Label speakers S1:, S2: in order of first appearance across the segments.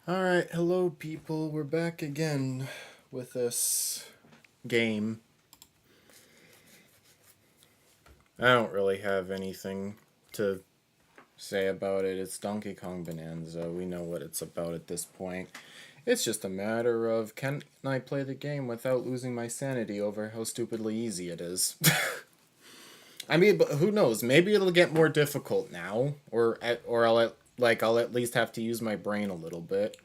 S1: Alright, hello people, we're back again with this game. I don't really have anything to say about it. It's Donkey Kong Bonanza. We know what it's about at this point. It's just a matter of can I play the game without losing my sanity over how stupidly easy it is. I mean, but who knows? Maybe it'll get more difficult now, or I'll at least have to use my brain a little bit.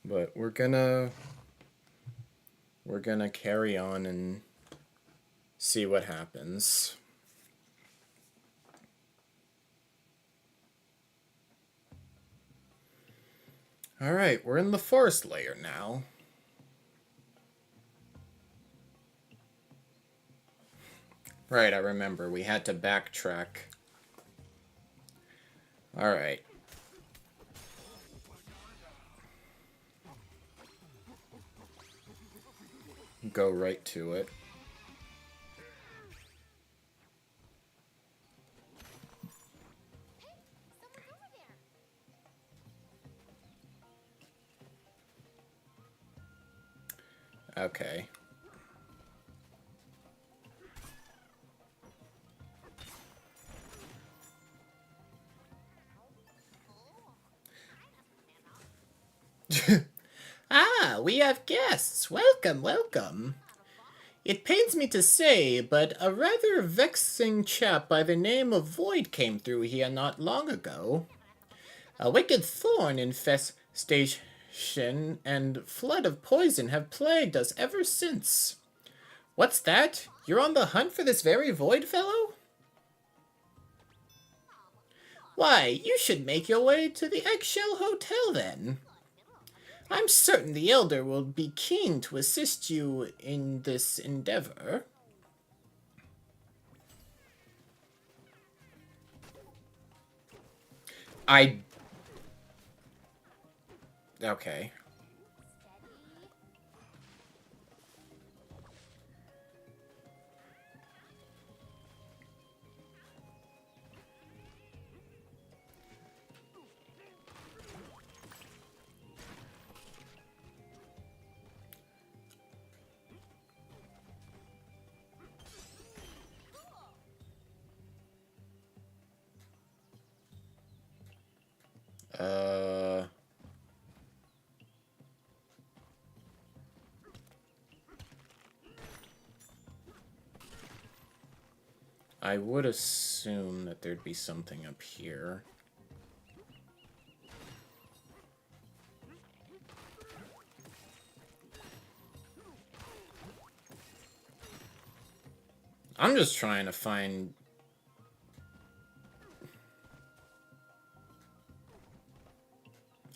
S1: But we're gonna carry on and see what happens. Alright, we're in the forest layer now. Right, I remember. We had to backtrack. Alright. Go right to it. Okay. Ah, we have guests. Welcome, welcome. It pains me to say, but a rather vexing chap by the name of Void came through here not long ago. A wicked thorn infestation and flood of poison have plagued us ever since. What's that? You're on the hunt for this very Void fellow? Why, you should make your way to the Eggshell Hotel then. I'm certain the Elder will be keen to assist you in this endeavor. Okay. Uh... I would assume that there'd be something up here. I'm just trying to find...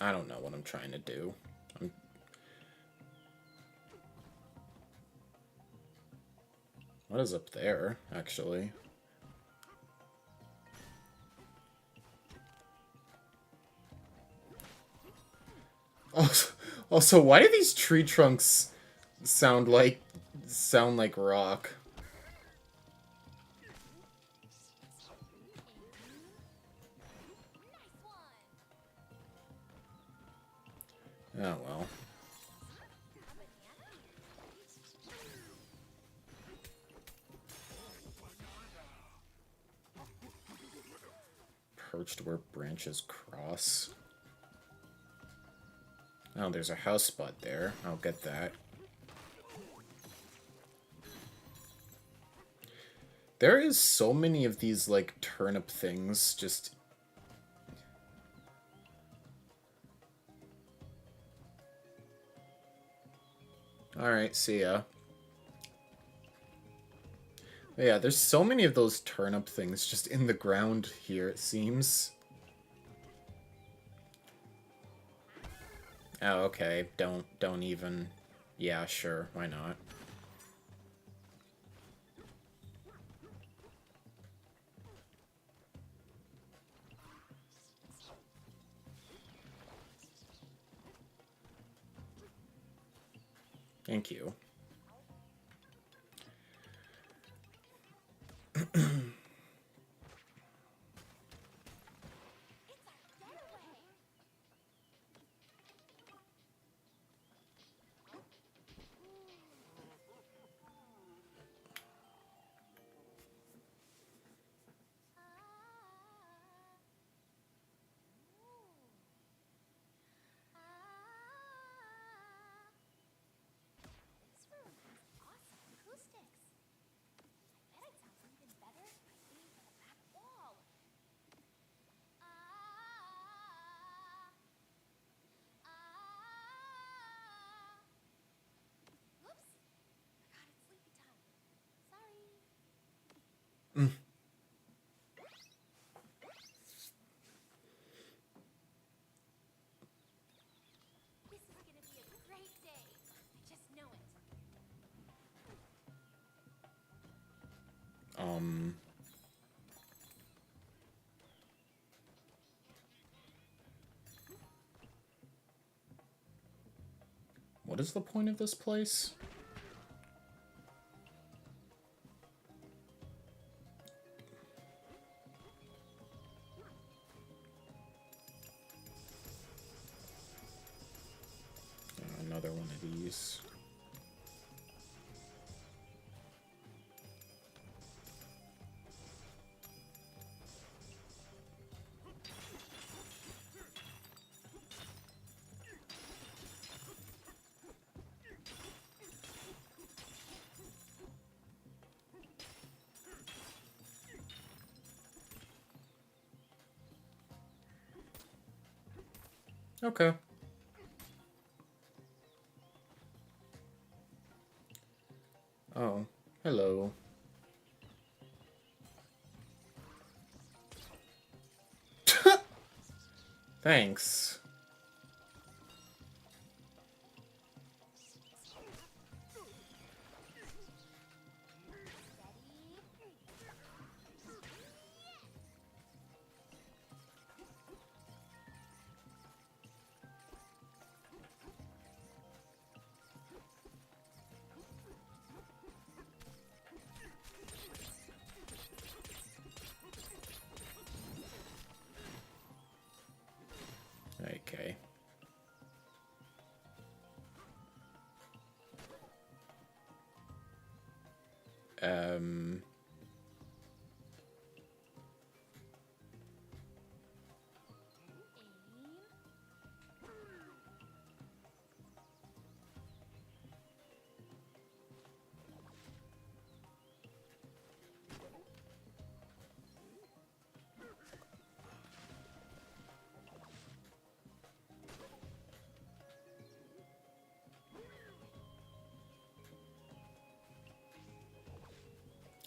S1: I don't know what I'm trying to do. What is up there, actually? Also, why do these tree trunks sound like rock? Oh well. Perched where branches cross. Oh, there's a house spot there. I'll get that. There is so many of these, like, turnip things just... Alright, see ya. But yeah, there's so many of those turnip things just in the ground here, it seems. Oh, okay. Don't even... Yeah, sure. Why not? Thank you. What is the point of this place? Another one of these. Okay. Oh, hello. Thanks. Okay.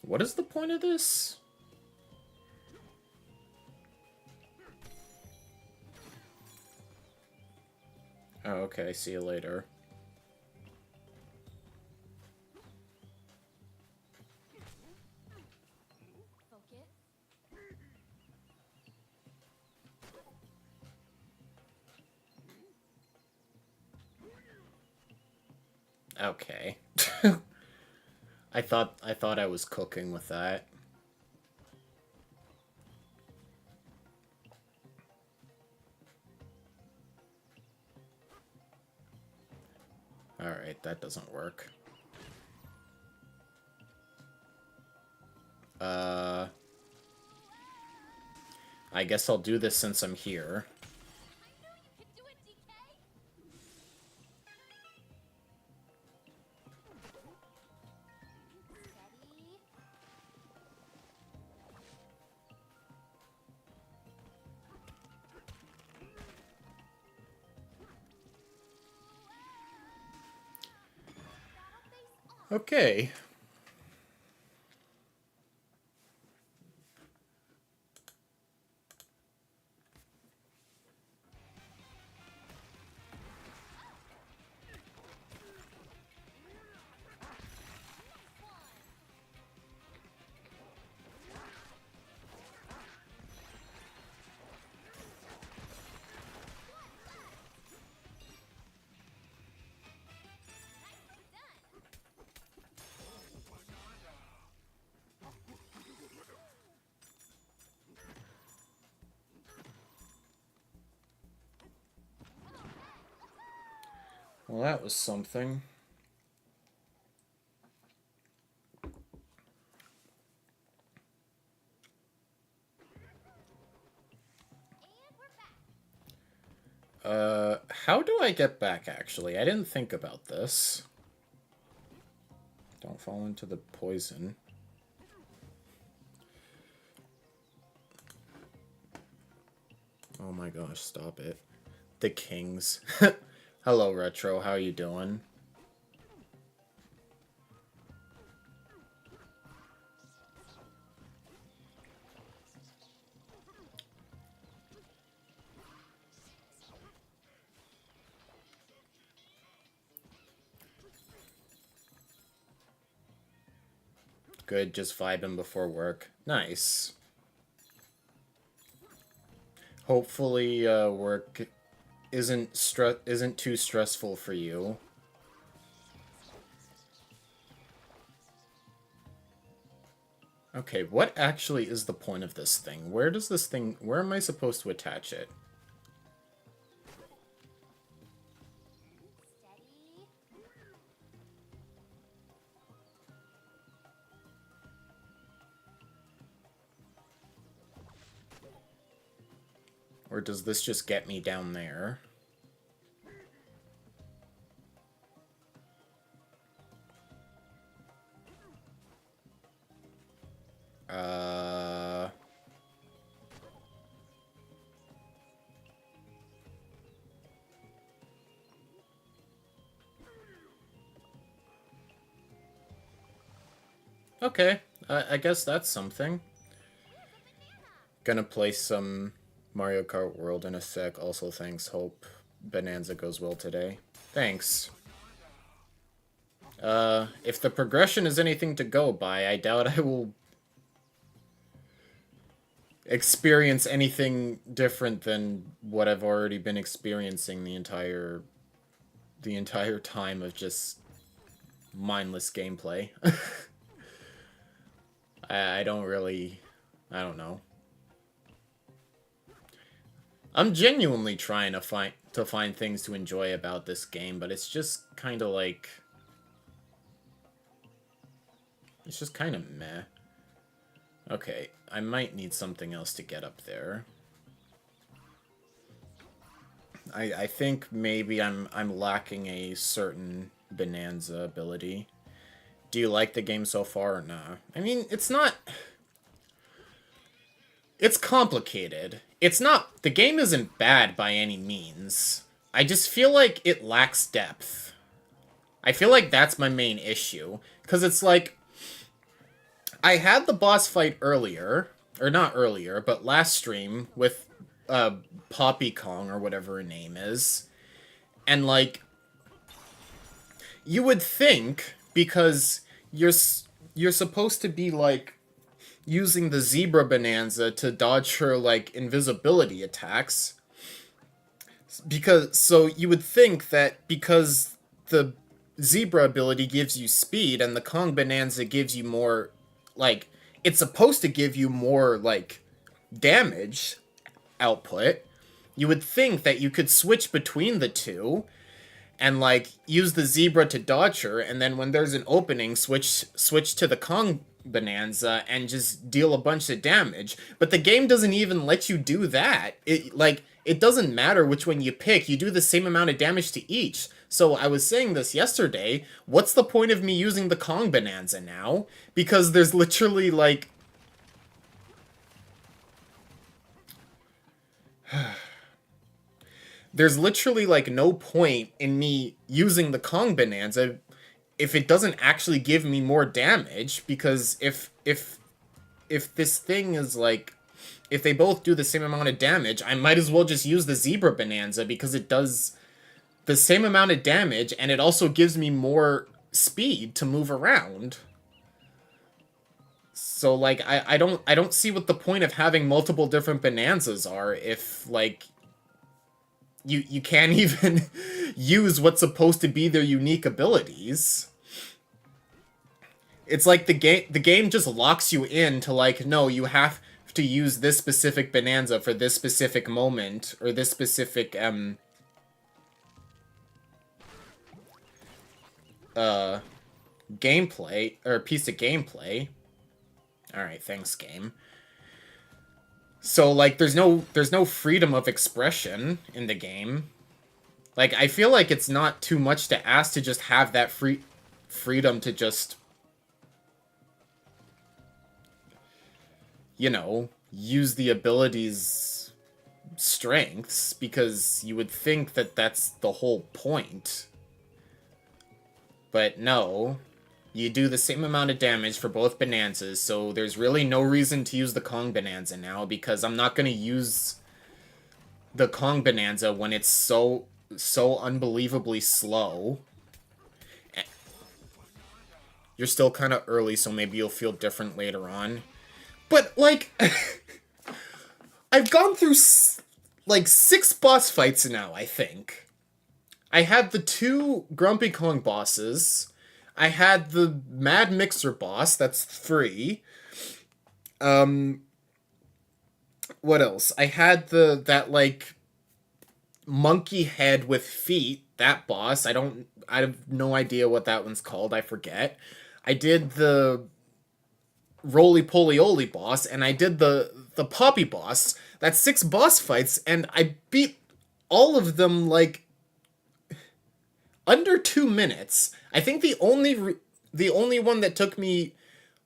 S1: What is the point of this? Oh, okay. See you later. Okay. I thought I was cooking with that. Alright, that doesn't work. I guess I'll do this since I'm here. Okay. Well, that was something. How do I get back, actually? I didn't think about this. Don't fall into the poison. Oh my gosh, stop it. The Kings. Hello, Retro. How you doing? Good, just vibing before work. Nice. Hopefully, work isn't too stressful for you. Okay, what actually is the point of this thing? Where am I supposed to attach it? Or does this just get me down there? Okay, I guess that's something. Gonna play some Mario Kart World in a sec. Also, thanks. Hope Bananza goes well today. Thanks. If the progression is anything to go by, I doubt I will experience anything different than what I've already been experiencing the entire time of just mindless gameplay. I don't know. I'm genuinely trying to find things to enjoy about this game, but it's just kind of like it's just kind of meh. Okay, I might need something else to get up there. I think maybe I'm lacking a certain Bananza ability. Do you like the game so far or nah? I mean, it's not... It's complicated. The game isn't bad by any means. I just feel like it lacks depth. I feel like that's my main issue. Because it's like... I had the boss fight earlier, or not earlier, but last stream with Poppy Kong, or whatever her name is. And, like... You would think, because you're supposed to be, like, using the Zebra Bananza to dodge her, like, invisibility attacks. So you would think that because the Zebra ability gives you speed and the Kong Bananza gives you more, like, it's supposed to give you more, like, damage output, you would think that you could switch between the two and, like, use the Zebra to dodge her, and then when there's an opening, switch to the Kong Bananza and just deal a bunch of damage. But the game doesn't even let you do that. It doesn't matter which one you pick, you do the same amount of damage to each. So I was saying this yesterday, what's the point of me using the Kong Bananza now? Because there's literally, like... There's literally, like, no point in me using the Kong Bananza if it doesn't actually give me more damage, because if this thing is, like... If they both do the same amount of damage, I might as well just use the Zebra Bananza, because it does the same amount of damage, and it also gives me more speed to move around. So, like, I don't see what the point of having multiple different Bananzas are if, like... You can't even use what's supposed to be their unique abilities. It's like the game just locks you in to, like, no, you have to use this specific Bananza for this specific moment, or this specific, gameplay, or piece of gameplay. Alright, thanks, game. So, like, there's no freedom of expression in the game. Like, I feel like it's not too much to ask to just have that freedom to just, you know, use the ability's strengths, because you would think that that's the whole point. But no. You do the same amount of damage for both Bananzas, so there's really no reason to use the Kong Bananza now, because I'm not going to use the Kong Bananza when it's so unbelievably slow. you're still kind of early, so maybe you'll feel different later on. But, like, I've gone through, like, 6 boss fights now, I think. I had the 2 Grumpy Kong bosses. I had the Mad Mixer boss, that's 3. What else? I had that, like, monkey head with feet, that boss. I have no idea what that one's called, I forget. I did the Roly Poly Oly boss, and I did the Poppy boss. That's 6 boss fights, and I beat all of them, like, under 2 minutes. I think the only one that took me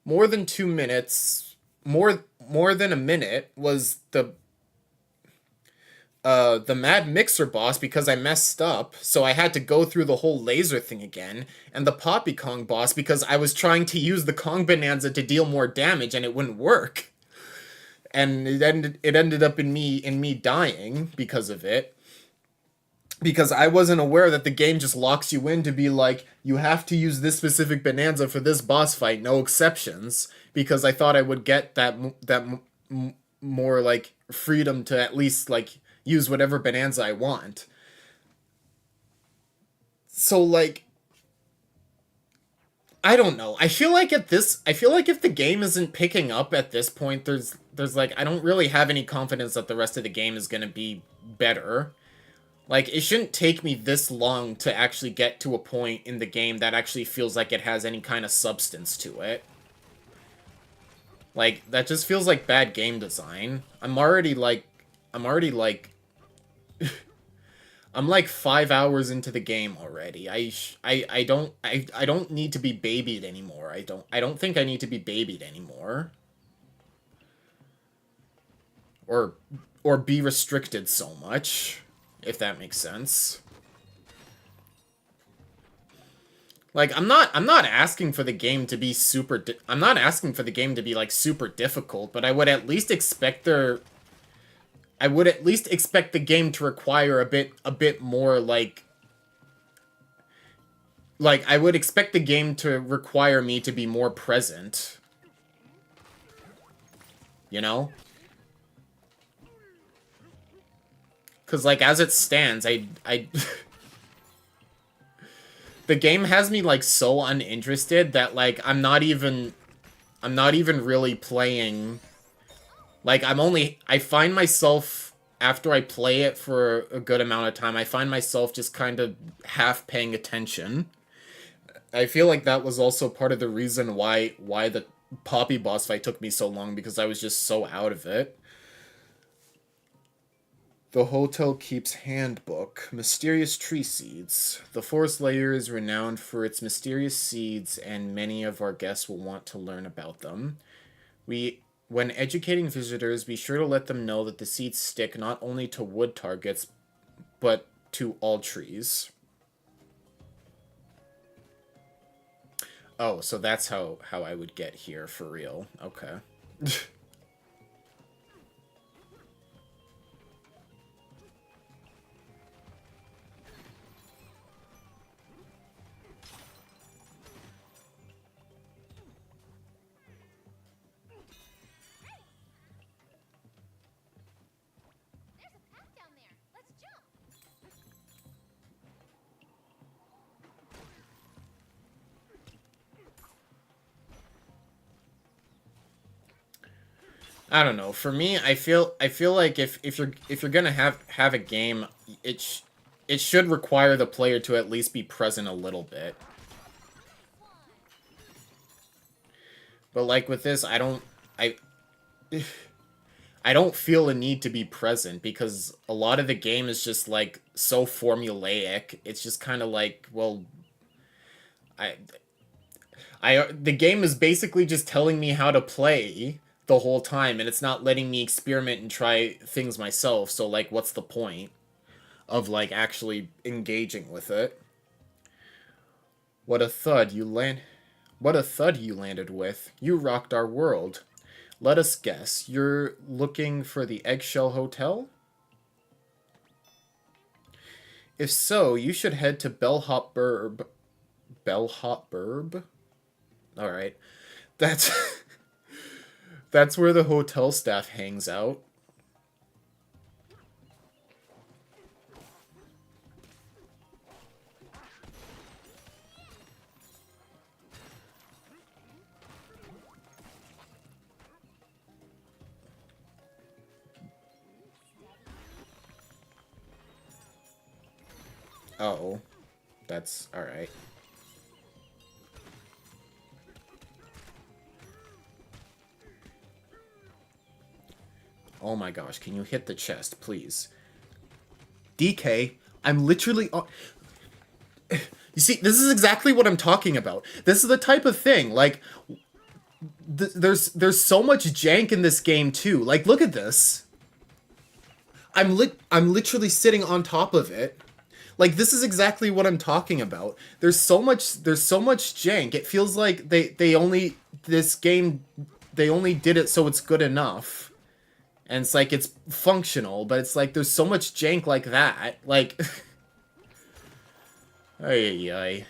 S1: more than 2 minutes, more than a minute, was the Mad Mixer boss, because I messed up, so I had to go through the whole laser thing again, and the Poppy Kong boss because I was trying to use the Kong Bananza to deal more damage and it wouldn't work. And it ended up in me dying because of it. Because I wasn't aware that the game just locks you in to be like, you have to use this specific Bananza for this boss fight, no exceptions. Because I thought I would get that more, like, freedom to at least, like, use whatever Bananza I want. So, like, I don't know. I feel like if the game isn't picking up at this point, there's like, I don't really have any confidence that the rest of the game is gonna be better. Like, it shouldn't take me this long to actually get to a point in the game that actually feels like it has any kind of substance to it. Like, that just feels like bad game design. I'm like 5 hours into the game already. I don't need to be babied anymore. I don't think I need to be babied anymore. Or be restricted so much, if that makes sense. Like, I'm not asking for the game to be I'm not asking for the game to be, like, super difficult, but I would at least expect the game to require a bit more, like, I would expect the game to require me to be more present. You know? Because, like, as it stands, I the game has me, like, so uninterested that, like, I'm not even really playing. Like, I find myself, after I play it for a good amount of time, I find myself just kind of half paying attention. I feel like that was also part of the reason why the Poppy boss fight took me so long, because I was just so out of it. The Hotel Keep's Handbook. Mysterious tree seeds. The forest layer is renowned for its mysterious seeds, and many of our guests will want to learn about them. When educating visitors, be sure to let them know that the seeds stick not only to wood targets, but to all trees. Oh, so that's how I would get here, for real. Okay. I don't know. For me, I feel like if you're gonna have a game, it should require the player to at least be present a little bit. But, like, with this, I I don't feel a need to be present, because a lot of the game is just, like, so formulaic. It's just kind of like, well, I the game is basically just telling me how to play the whole time, and it's not letting me experiment and try things myself. So, like, what's the point of, like, actually engaging with it? What a thud you landed with. You rocked our world. Let us guess, you're looking for the Eggshell Hotel? If so, you should head to Bellhop Burb. Bellhop Burb? All right. That's that's where the hotel staff hangs out. Oh, that's all right. Oh my gosh, can you hit the chest, please? DK, I'm literally... You see, this is exactly what I'm talking about. This is the type of thing, like... there's so much jank in this game, too. Like, look at this. I'm literally sitting on top of it. Like, this is exactly what I'm talking about. There's so much jank. It feels like they only... This game... They only did it so it's good enough. And it's like, it's functional, but it's like, there's so much jank like that. Like... Ay, ay.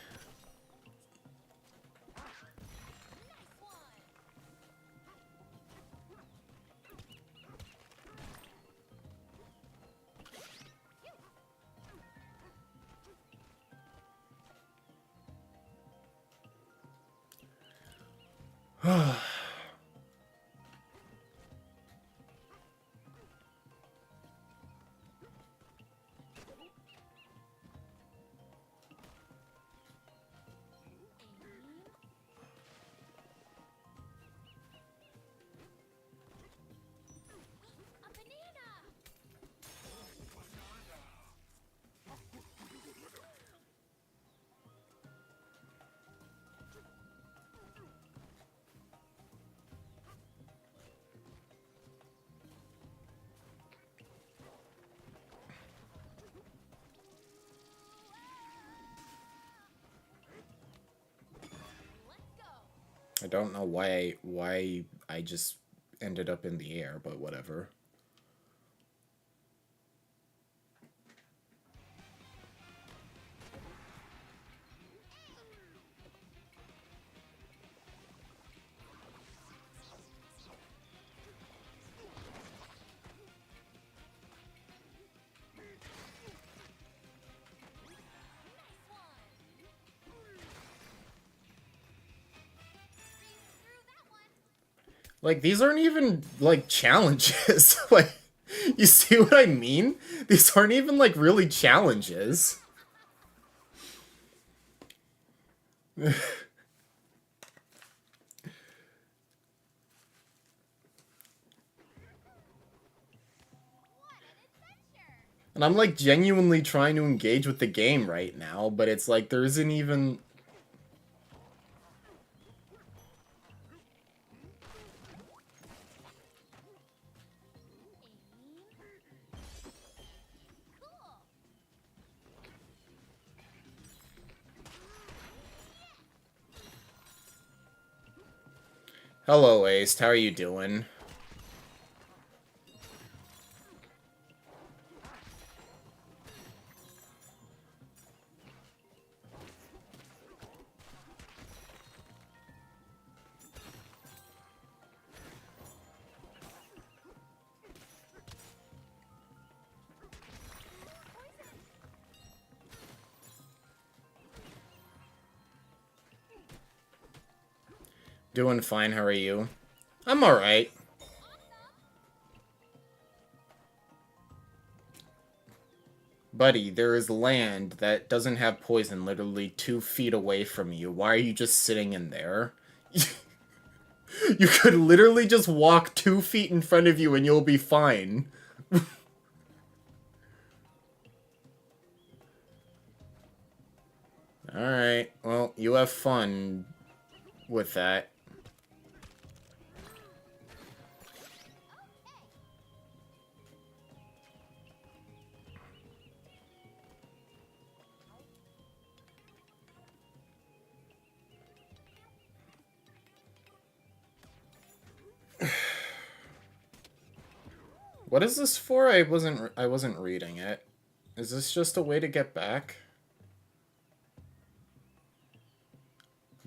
S1: I don't know why I just ended up in the air, but whatever. Like, these aren't even, like, challenges. Like, you see what I mean? These aren't even, like, really challenges. And I'm, like, genuinely trying to engage with the game right now, but it's like, there isn't even... Hello, Ace. How are you doing? Doing fine, how are you? I'm alright. Buddy, there is land that doesn't have poison literally 2 feet away from you. Why are you just sitting in there? You could literally just walk 2 feet in front of you and you'll be fine. Alright, well, you have fun with that. What is this for? I wasn't reading it. Is this just a way to get back?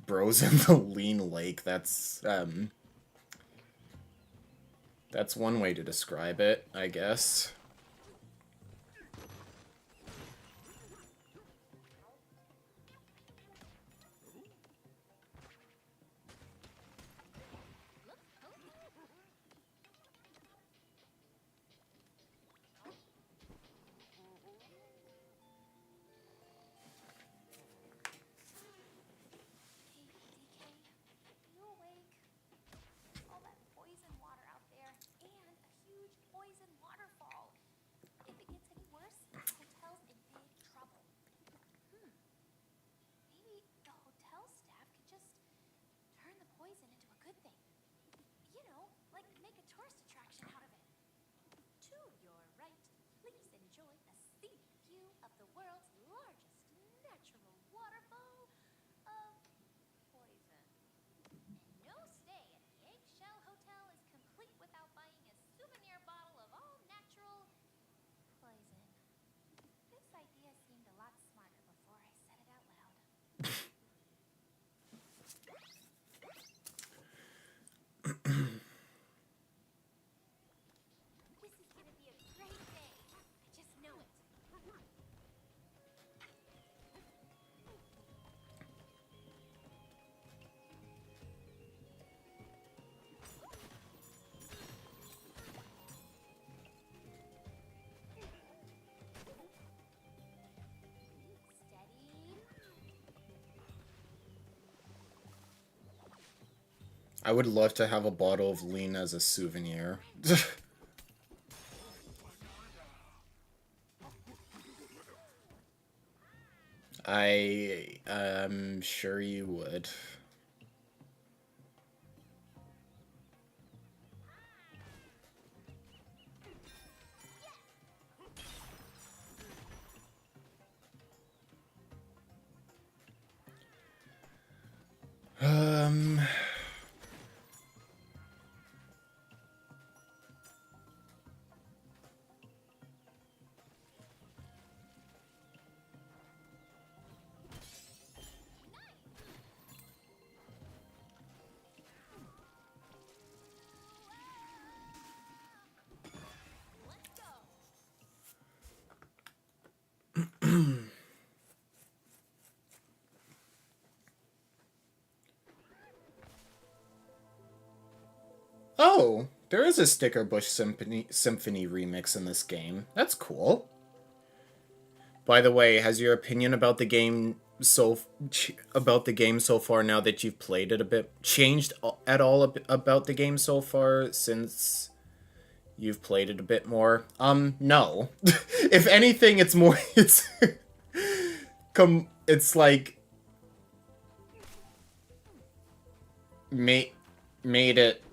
S1: bros in the lean lake. That's one way to describe it, I guess. I would love to have a bottle of lean as a souvenir. I am sure you would. Um... Oh, there is a Sticker Bush Symphony remix in this game. That's cool. By the way, has your opinion about the game so far now that you've played it a bit changed at all about the game so far since you've played it a bit more? No. If anything, it's more it's like made it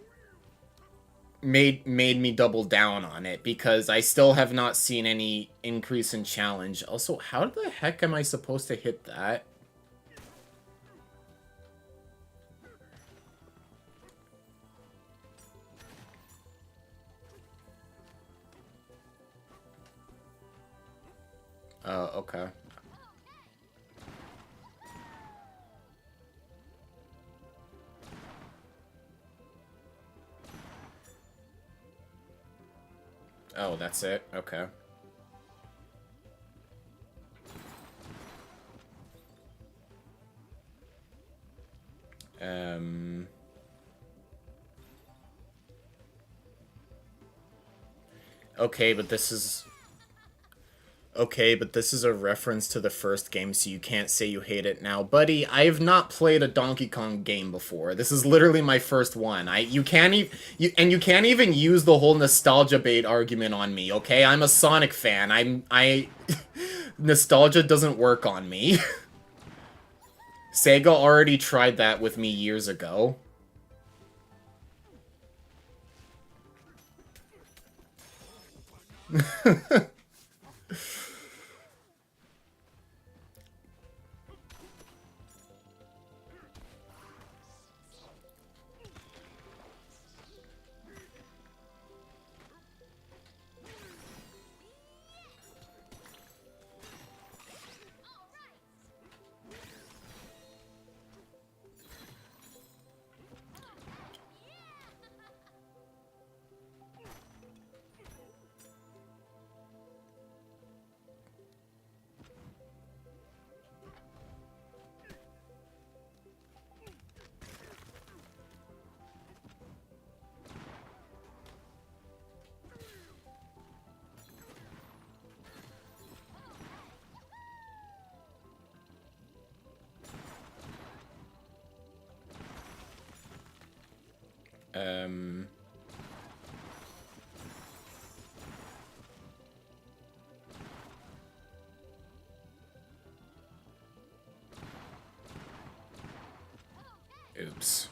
S1: made me double down on it because I still have not seen any increase in challenge. Also, how the heck am I supposed to hit that? Okay. Oh, that's it? Okay. Okay, but this is... Okay, but this is a reference to the first game, so you can't say you hate it now. Buddy, I have not played a Donkey Kong game before. This is literally my first one. You can't even use the whole nostalgia bait argument on me, okay? I'm a Sonic fan. Nostalgia doesn't work on me. Sega already tried that with me years ago. Um... Oops.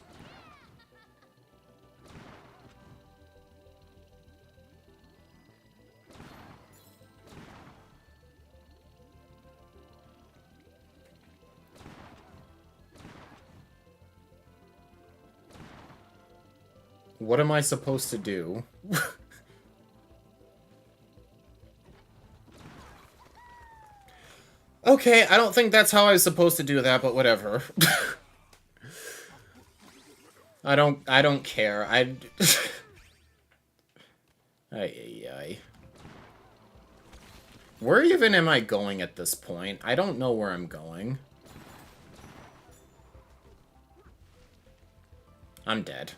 S1: What am I supposed to do? Okay, I don't think that's how I was supposed to do that, but whatever. I don't care. Ay, ay, ay. Where even am I going at this point? I don't know where I'm going. I'm dead.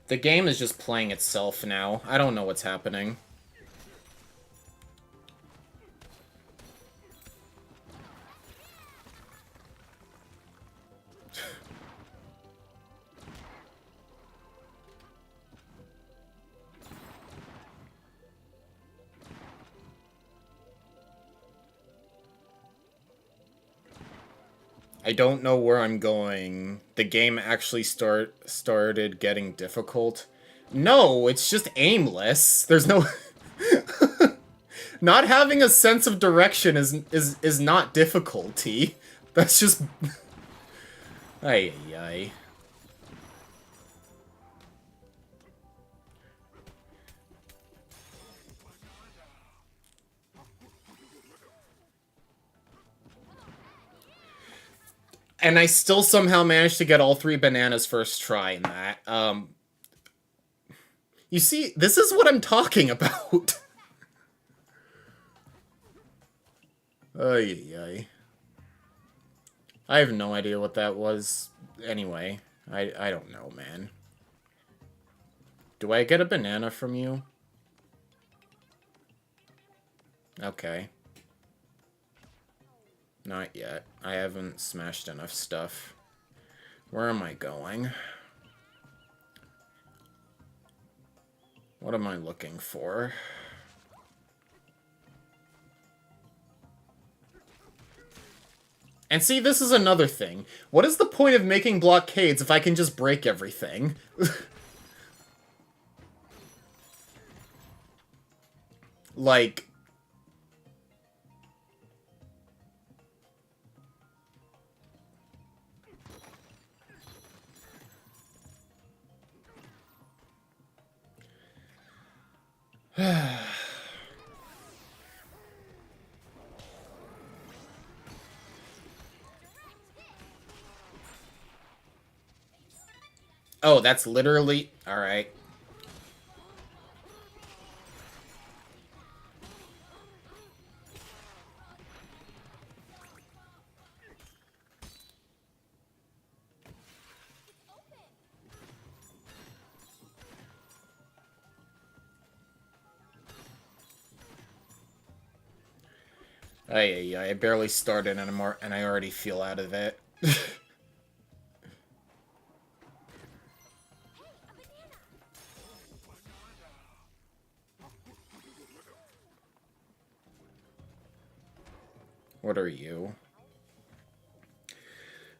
S1: The game is just playing itself now. I don't know what's happening. I don't know where I'm going. The game actually started getting difficult. No, it's just aimless. There's no... Not having a sense of direction is not difficulty. That's just... Ay, ay, ay. And I still somehow managed to get all 3 bananas first try in that. You see, this is what I'm talking about. Ay, ay, ay. I have no idea what that was. Anyway, I don't know, man. Do I get a banana from you? Okay. Not yet. I haven't smashed enough stuff. Where am I going? What am I looking for? And see, this is another thing. What is the point of making blockades if I can just break everything? Like... Oh, that's literally... Alright. I barely started and I already feel out of it. What are you?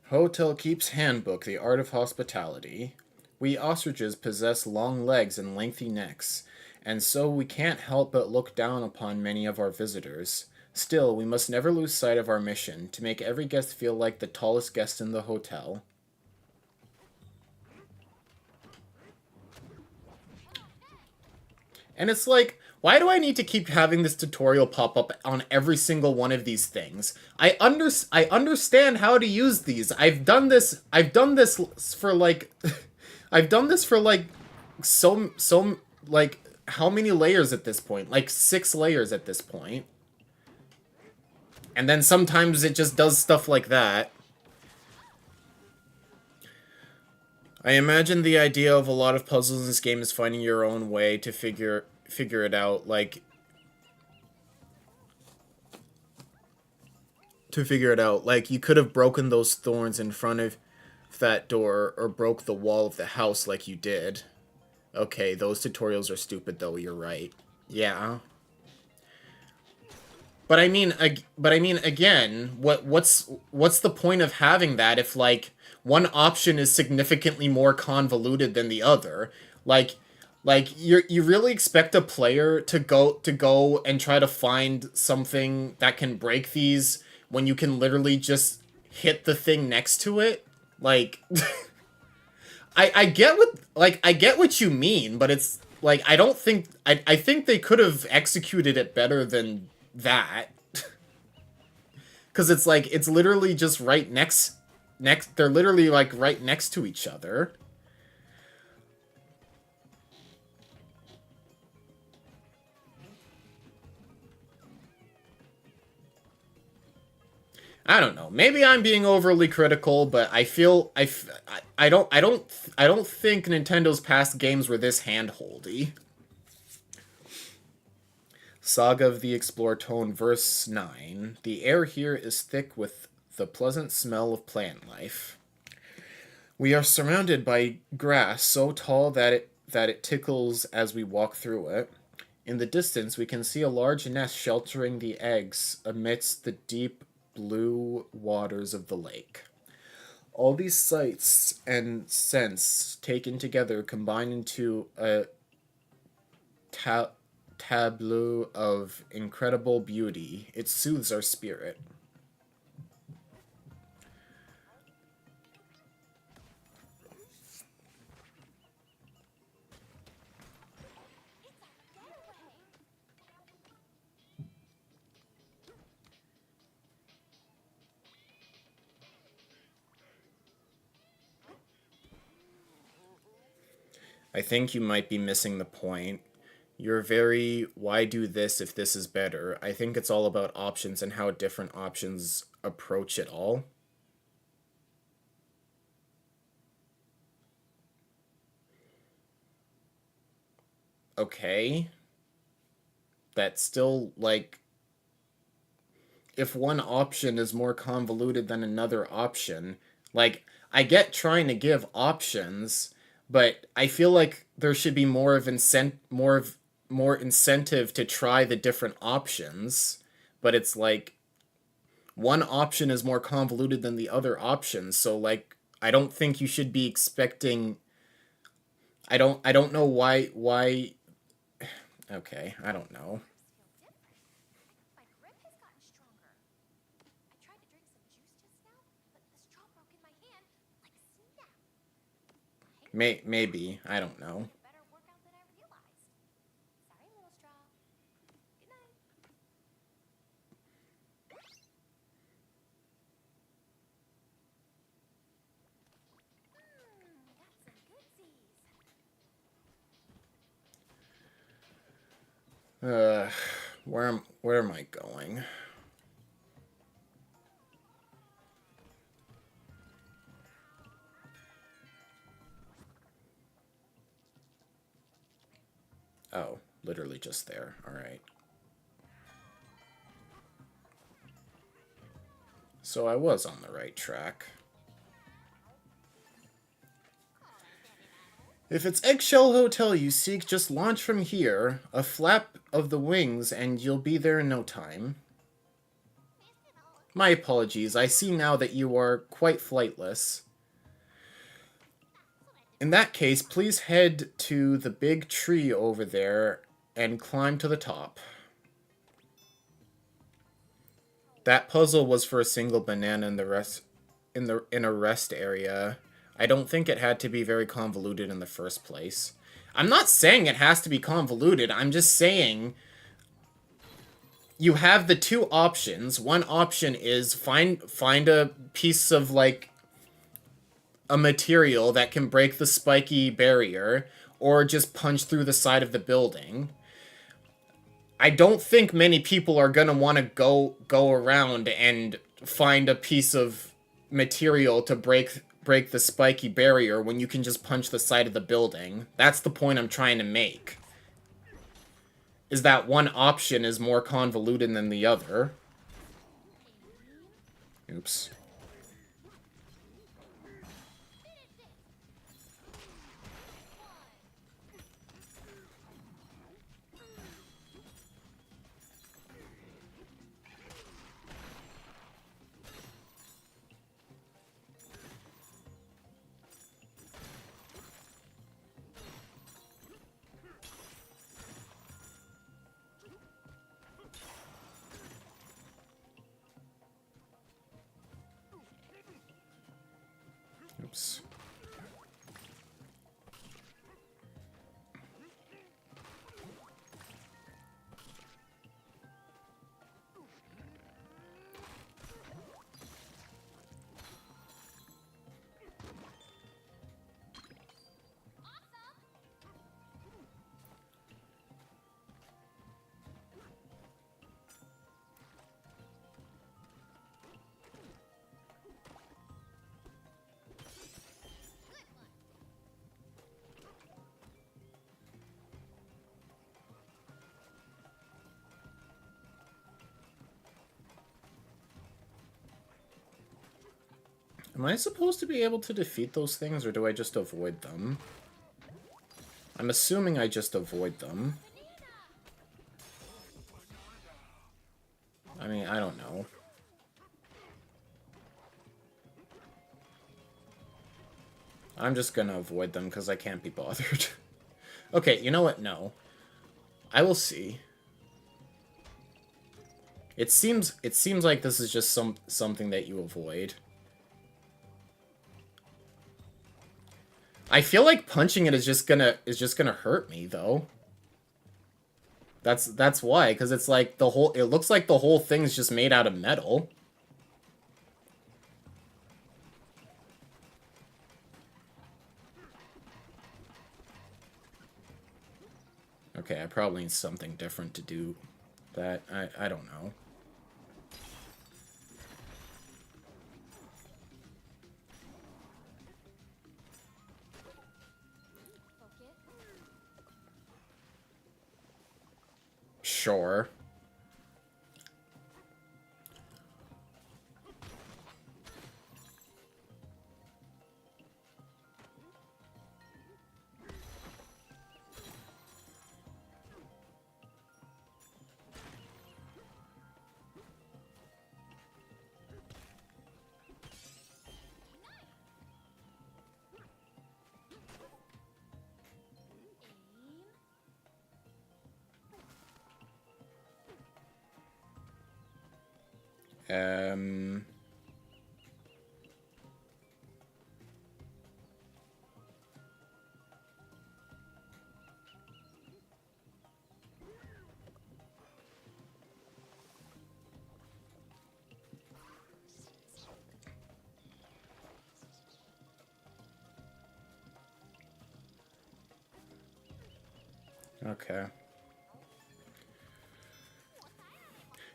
S1: Hotel Keep's Handbook, The Art of Hospitality. We ostriches possess long legs and lengthy necks, and so we can't help but look down upon many of our visitors. Still, we must never lose sight of our mission, to make every guest feel like the tallest guest in the hotel. And it's like, why do I need to keep having this tutorial pop up on every single one of these things? I understand how to use these. I've done this for like I've done this for like so like how many layers at this point? Like 6 layers at this point. And then sometimes it just does stuff like that. I imagine the idea of a lot of puzzles in this game is finding your own way to figure it out, like you could have broken those thorns in front of that door or broke the wall of the house like you did. Okay, those tutorials are stupid though, you're right. Yeah. But I mean again, what's the point of having that if like one option is significantly more convoluted than the other? You really expect a player to go and try to find something that can break these when you can literally just hit the thing next to it? Like I get what you mean, but it's like I think they could have executed it better than that. Cuz it's like it's literally just right next they're literally like right next to each other. I don't know. Maybe I'm being overly critical, but I don't think Nintendo's past games were this handholdy. Saga of the Exploratone, verse 9. The air here is thick with the pleasant smell of plant life. We are surrounded by grass so tall that it tickles as we walk through it. In the distance, we can see a large nest sheltering the eggs amidst the deep blue waters of the lake. All these sights and scents taken together combine into a tableau of incredible beauty. It soothes our spirit. I think you might be missing the point. You're very, why do this if this is better? I think it's all about options and how different options approach it all. Okay. That's still, like, if one option is more convoluted than another option, like, I get trying to give options, but I feel like there should be more incentive to try the different options. But it's like one option is more convoluted than the other options, so like I don't think you should be expecting. I don't know why. Okay, I don't know. Maybe I don't know. Uh, where am I going? Oh, literally just there. All right. So I was on the right track. If it's Eggshell Hotel you seek, just launch from here. A flap of the wings and you'll be there in no time. My apologies, I see now that you are quite flightless. In that case, please head to the big tree over there and climb to the top. That puzzle was for a single banana in a rest area. I don't think it had to be very convoluted in the first place. I'm not saying it has to be convoluted, I'm just saying you have the two options. One option is find a piece of like a material that can break the spiky barrier or just punch through the side of the building. I don't think many people are gonna want to go around and find a piece of material to break the spiky barrier when you can just punch the side of the building. That's the point I'm trying to make. Is that one option is more convoluted than the other. Oops. Oops. Am I supposed to be able to defeat those things, or do I just avoid them? I'm assuming I just avoid them. I mean, I don't know. I'm just gonna avoid them because I can't be bothered. Okay, you know what? No. I will see. It seems like this is just something that you avoid. I feel like punching it is just gonna hurt me though. That's why, because it's like it looks like the whole thing's just made out of metal. Okay, I probably need something different to do that. I don't know. Sure. Um... Okay.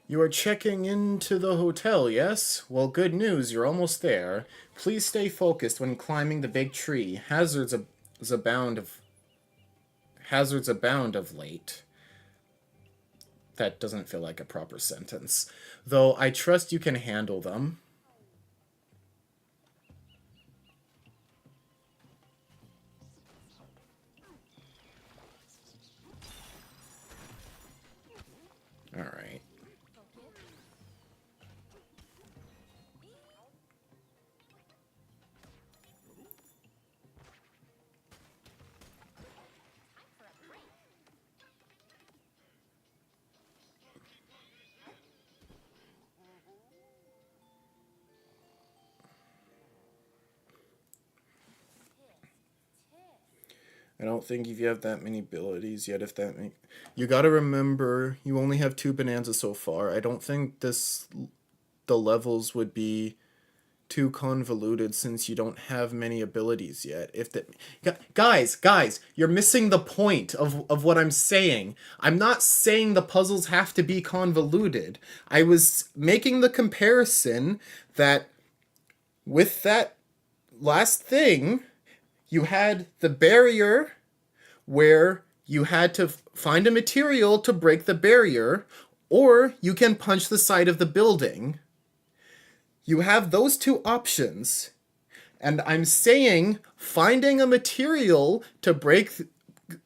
S1: You are checking into the hotel, yes? Well, good news, you're almost there. Please stay focused when climbing the big tree. Abound of late. That doesn't feel like a proper sentence. Though I trust you can handle them. Alright. I don't think you have that many abilities yet, if that make... You gotta remember, you only have 2 Bananzas so far. I don't think the levels would be too convoluted since you don't have many abilities yet. If the... Guys, you're missing the point of what I'm saying. I'm not saying the puzzles have to be convoluted. I was making the comparison that with that last thing, you had the barrier where you had to find a material to break the barrier, or you can punch the side of the building. You have those two options. And I'm saying finding a material to break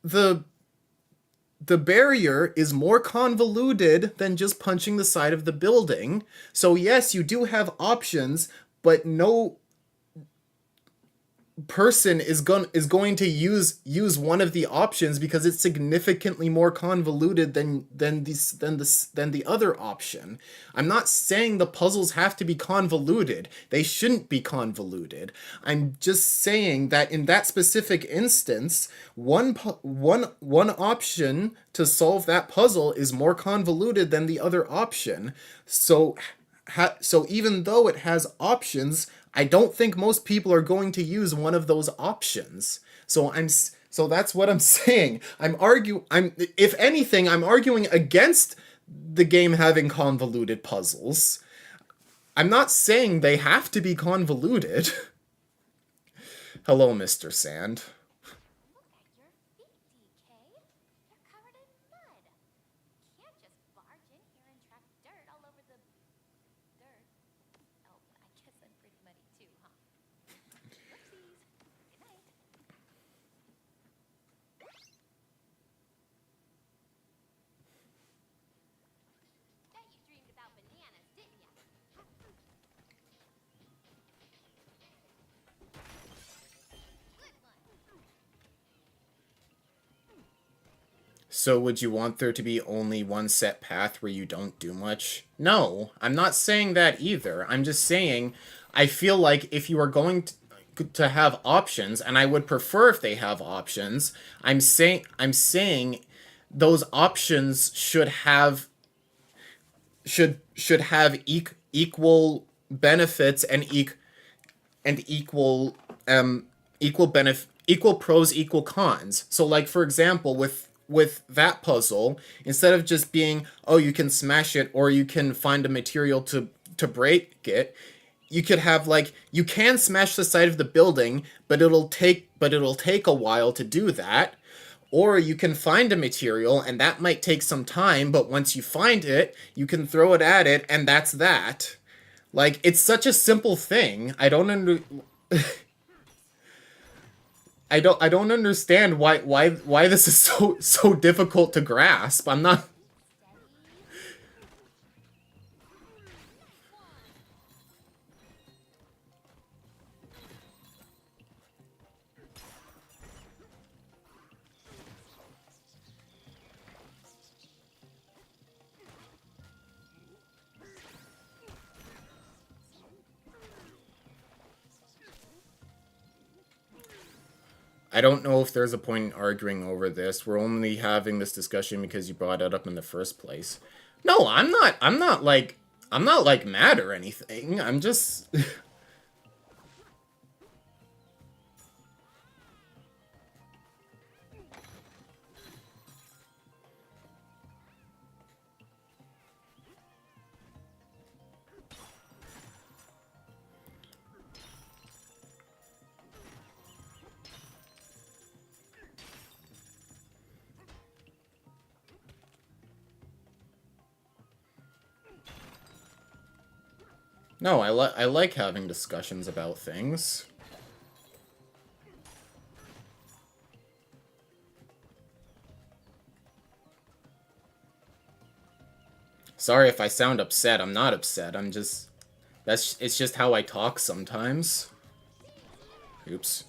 S1: the barrier is more convoluted than just punching the side of the building. So yes, you do have options, but no person is going to use one of the options because it's significantly more convoluted than the other option. I'm not saying the puzzles have to be convoluted. They shouldn't be convoluted. I'm just saying that in that specific instance, one option to solve that puzzle is more convoluted than the other option. So even though it has options, I don't think most people are going to use one of those options. So that's what I'm saying. If anything, I'm arguing against the game having convoluted puzzles. I'm not saying they have to be convoluted. Hello, Mr. Sand. So would you want there to be only one set path where you don't do much? No, I'm not saying that either. I'm just saying I feel like if you are going to have options, and I would prefer if they have options, I'm saying those options should have equal benefits and equal pros, equal cons. So like for example, with that puzzle, instead of just being, oh, you can smash it or you can find a material to break it, you could have like, you can smash the side of the building, but it'll take a while to do that. Or you can find a material and that might take some time, but once you find it, you can throw it at it and that's that. Like, it's such a simple thing. I don't understand why this is so difficult to grasp. I'm not. I don't know if there's a point in arguing over this. We're only having this discussion because you brought it up in the first place. No, I'm not like mad or anything. I'm just No, I like having discussions about things. Sorry if I sound upset. I'm not upset. I'm just it's just how I talk sometimes. Oops.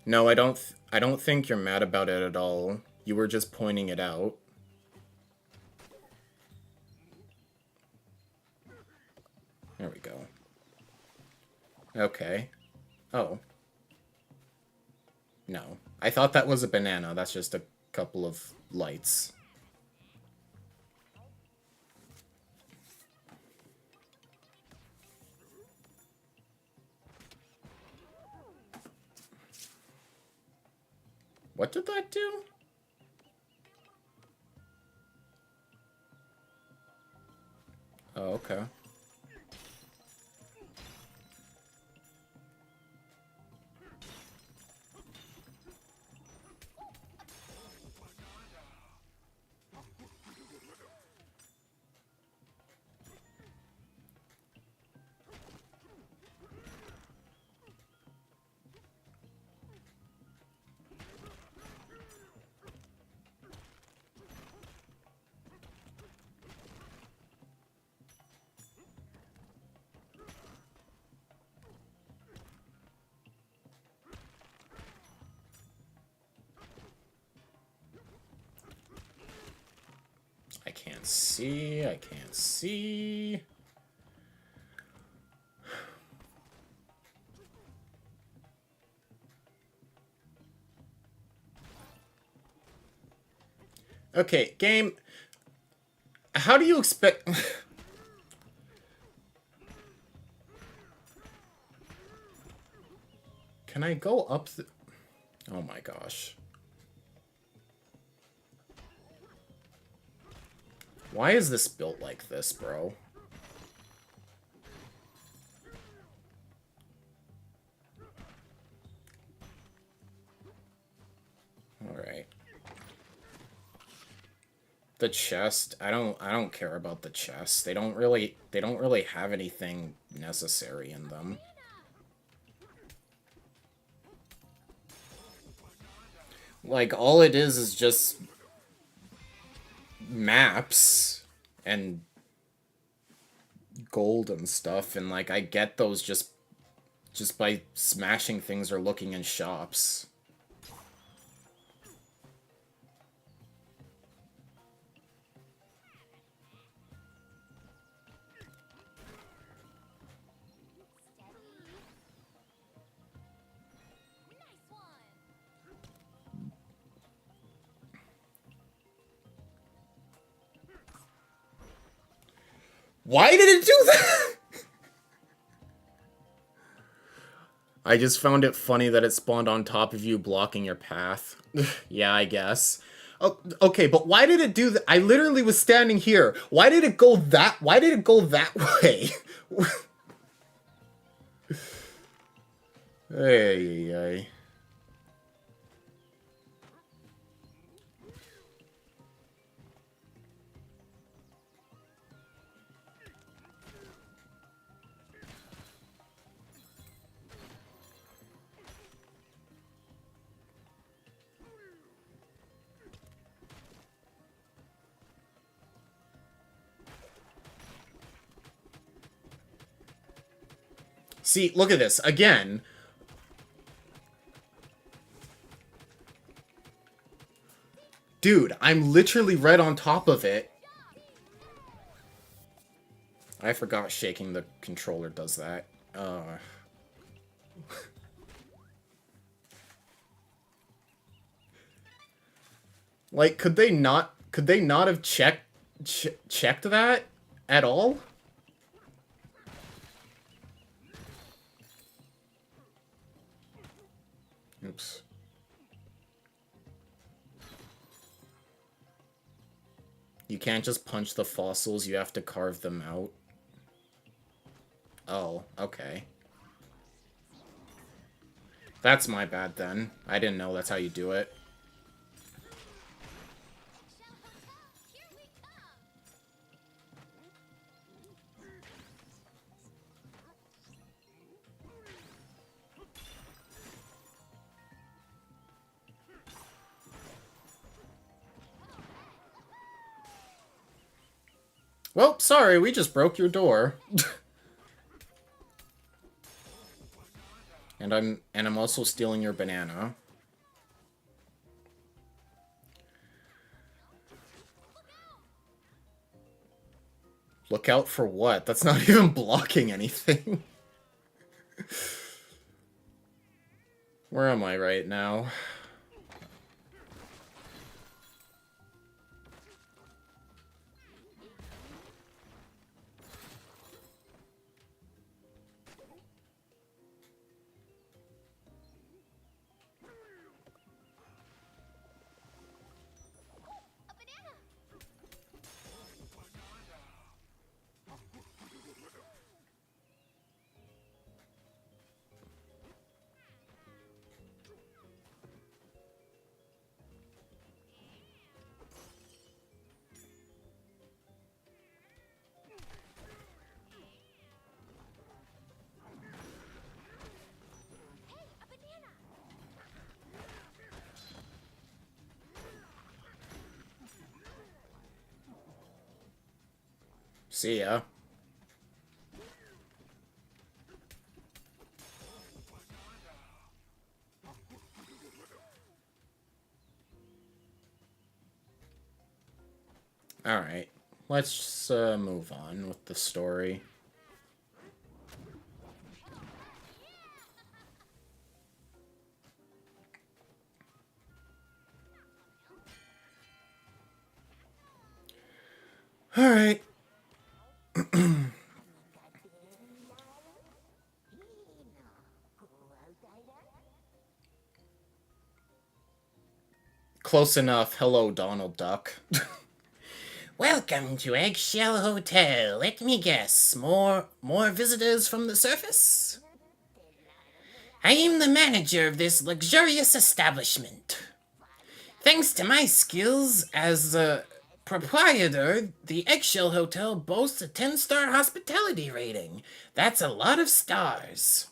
S1: No, I don't think you're mad about it at all. You were just pointing it out. There we go. Okay. Oh. No. I thought that was a banana. That's just a couple of lights. What did that do? Okay. I can't see. I can't see. Okay, game. How do you expect... Can I go up the... Oh my gosh. Why is this built like this, bro? Alright. The chest, I don't care about the chest. They don't really have anything necessary in them. Like, all it is just maps and gold and stuff, and like I get those just by smashing things or looking in shops. Why did it do that? I just found it funny that it spawned on top of you, blocking your path. Yeah, I guess. Oh, okay, but why did it do that? I literally was standing here. Why did it go that? Why did it go that way? Hey, hey. See, look at this. Again. Dude, I'm literally right on top of it. I forgot shaking the controller does that. Like, could they not have checked that at all? Oops. You can't just punch the fossils, you have to carve them out. Oh, okay. That's my bad then. I didn't know that's how you do it. Well, sorry, we just broke your door. And I'm also stealing your banana. Look out for what? That's not even blocking anything. Where am I right now? See ya. Alright. Let's move on with the story. Alright. Close enough. Hello, Donald Duck. Welcome to Eggshell Hotel. Let me guess, more visitors from the surface? I am the manager of this luxurious establishment. Thanks to my skills as a proprietor, the Eggshell Hotel boasts a 10-star hospitality rating. That's a lot of stars.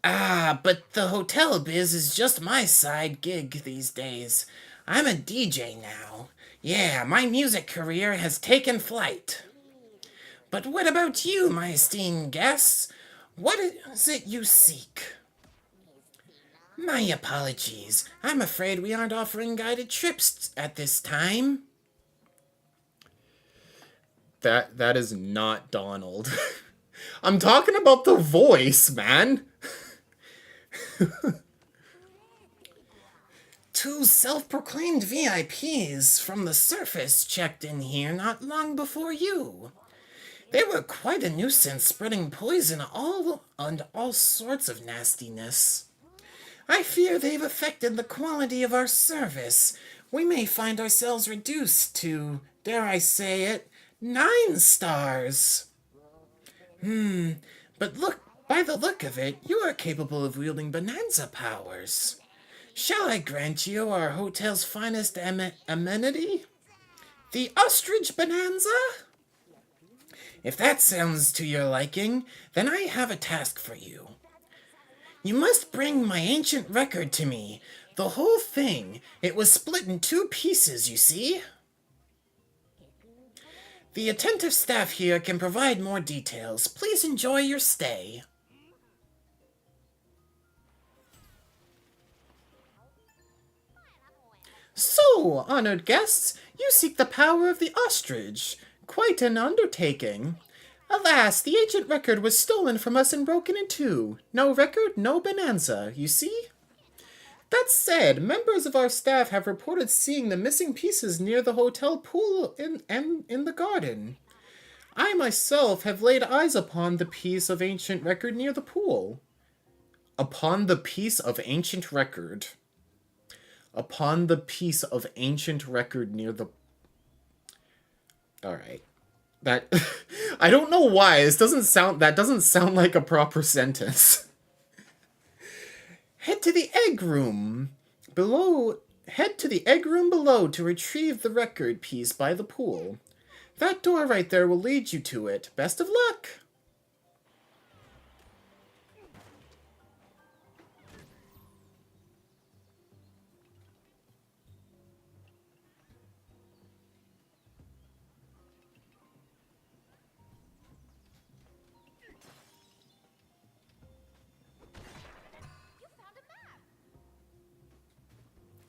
S1: But the hotel biz is just my side gig these days. I'm a DJ now. Yeah, my music career has taken flight. But what about you, my esteemed guests? What is it you seek? My apologies. I'm afraid we aren't offering guided trips at this time. That is not Donald. I'm talking about the voice, man. Two self-proclaimed VIPs from the surface checked in here not long before you. They were quite a nuisance, spreading poison and all sorts of nastiness. I fear they've affected the quality of our service. We may find ourselves reduced to, dare I say it, 9 stars. But look, by the look of it, you are capable of wielding Bananza powers. Shall I grant you our hotel's finest amenity? The ostrich Bananza? If that sounds to your liking, then I have a task for you. You must bring my ancient record to me. The whole thing. It was split in 2 pieces, you see? The attentive staff here can provide more details. Please enjoy your stay. So, honored guests, you seek the power of the ostrich. Quite an undertaking. Alas, the ancient record was stolen from us and broken in 2. No record, no Bananza, you see? That said, members of our staff have reported seeing the missing pieces near the hotel pool in the garden. I myself have laid eyes upon the piece of ancient record near the pool. Upon the piece of ancient record. Upon the piece of ancient record near the... Alright. That... I don't know why. That doesn't sound like a proper sentence. Head to the egg room below to retrieve the record piece by the pool. That door right there will lead you to it. Best of luck!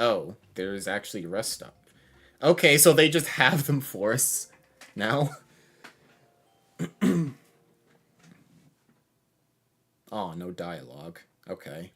S1: Oh, there's actually rest stop. Okay, so they just have them for us now. Oh, no dialogue. Okay.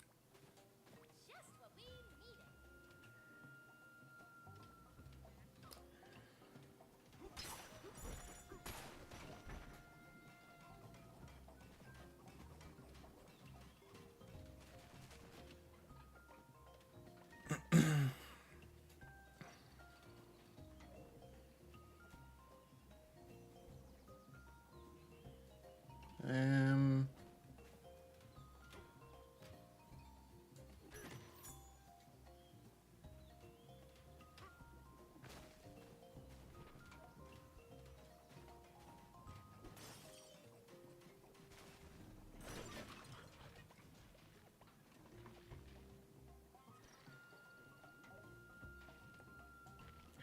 S1: Um...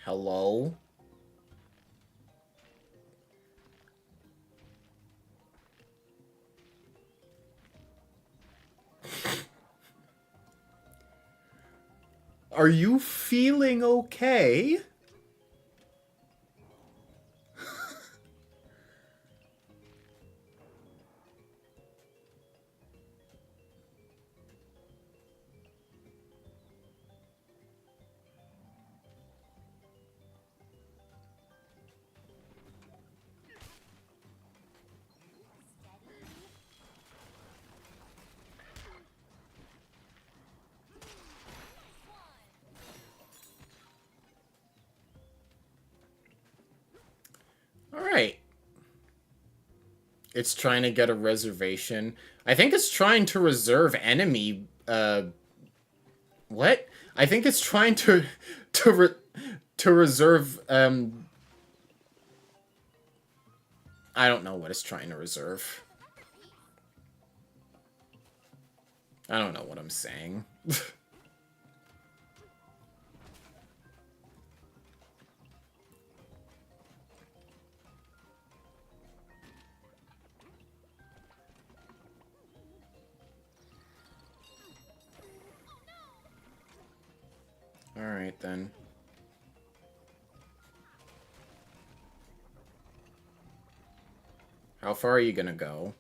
S1: Hello? Are you feeling okay? Alright. It's trying to get a reservation. I think it's trying to reserve enemy, what? I think it's trying to, re, to reserve, I don't know what it's trying to reserve. I don't know what I'm saying. Alright, then. How far are you gonna go?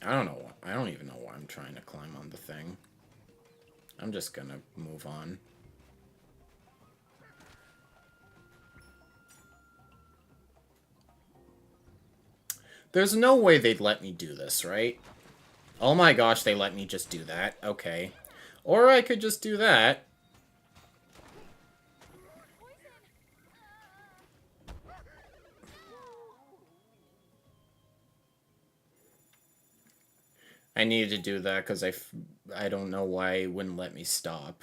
S1: I don't know. I don't even know why I'm trying to climb on the thing. I'm just gonna move on. There's no way they'd let me do this, right? Oh my gosh, they let me just do that. Okay. Or I could just do that. I needed to do that because I don't know why it wouldn't let me stop.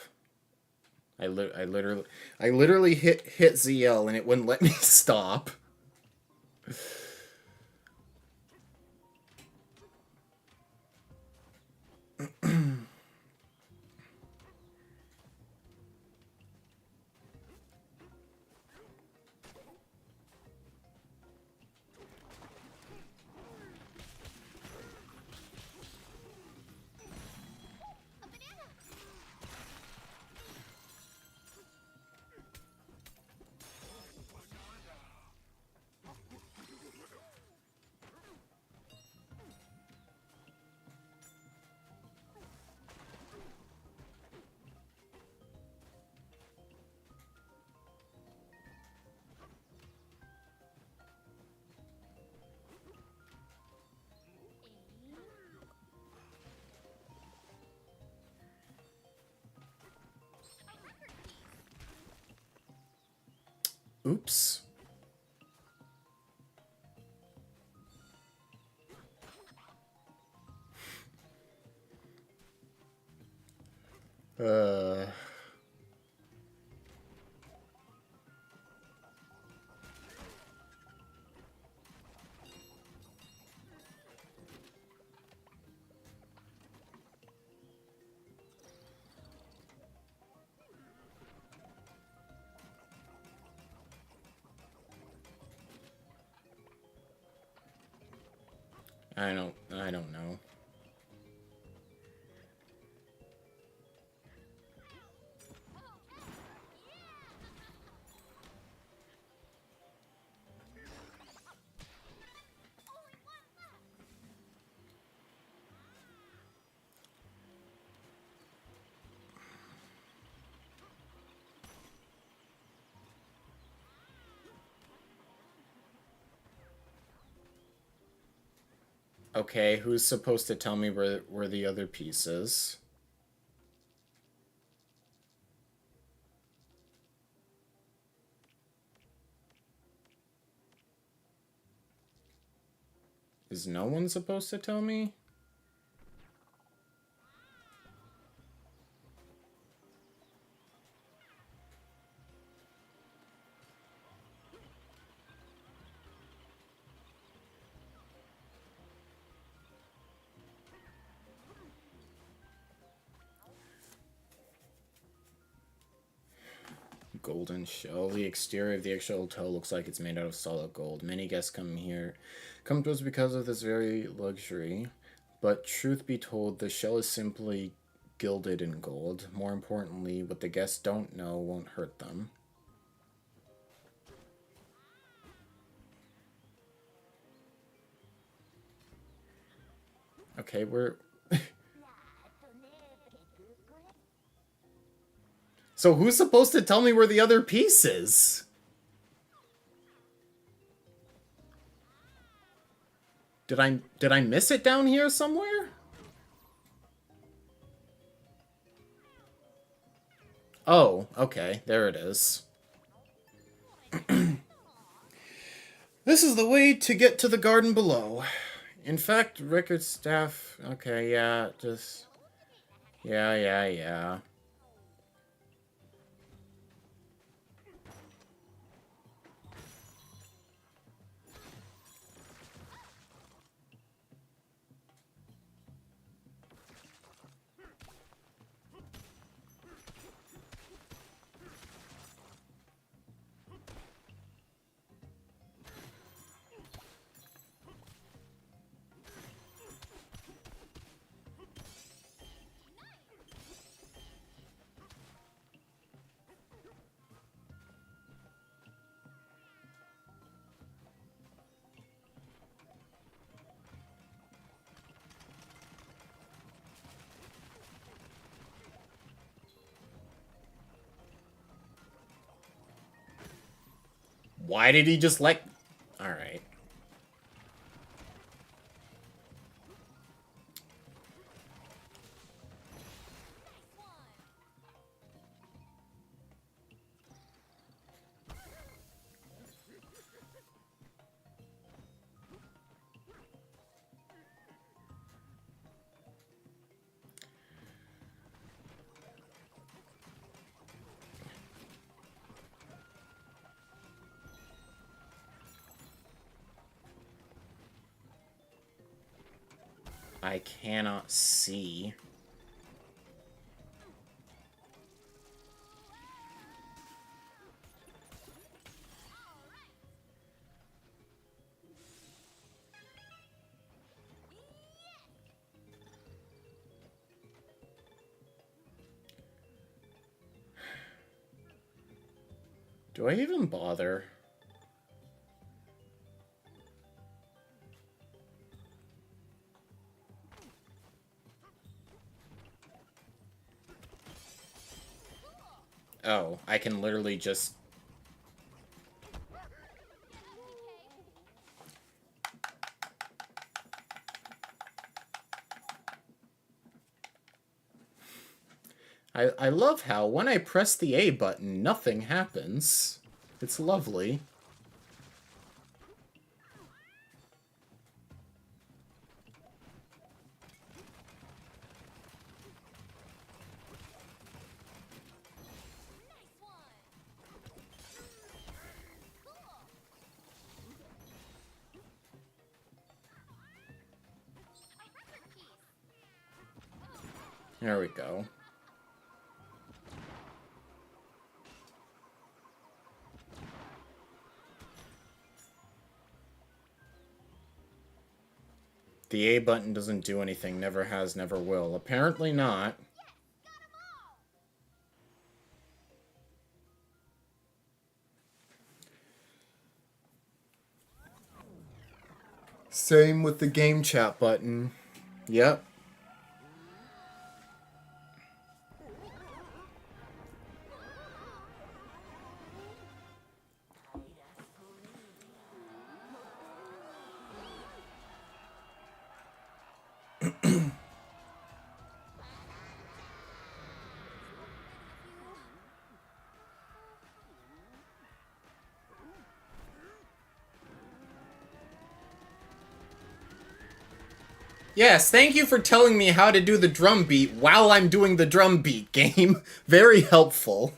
S1: I literally hit ZL and it wouldn't let me stop. Oops. Uh... I don't know. Okay, who's supposed to tell me where the other piece is? Is no one supposed to tell me? Golden shell. The exterior of the eggshell toe looks like it's made out of solid gold. Many guests come to us because of this very luxury. But truth be told, the shell is simply gilded in gold. More importantly, what the guests don't know won't hurt them. Okay, we're... So who's supposed to tell me where the other piece is? Did I miss it down here somewhere? Oh, okay, there it is. This is the way to get to the garden below. In fact, record staff... Okay, yeah, just... Yeah. Why did he just let... Alright. I cannot see. Do I even bother? Oh, I can literally just... I love how when I press the A button, nothing happens. It's lovely. There we go. The A button doesn't do anything, never has, never will. Apparently not. Same with the game chat button. Yep. Yes, thank you for telling me how to do the drum beat while I'm doing the drum beat, game. Very helpful.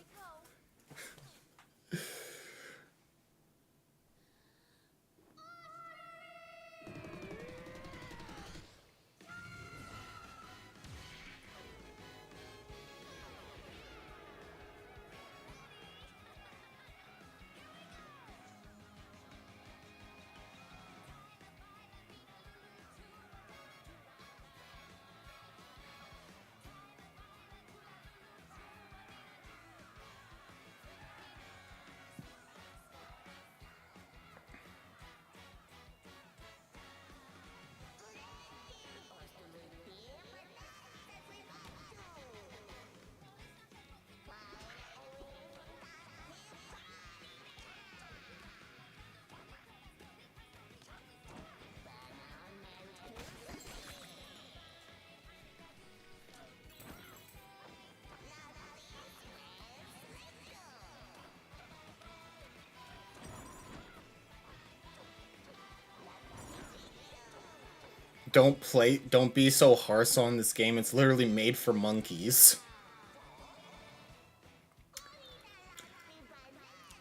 S1: Don't be so harsh on this game. It's literally made for monkeys.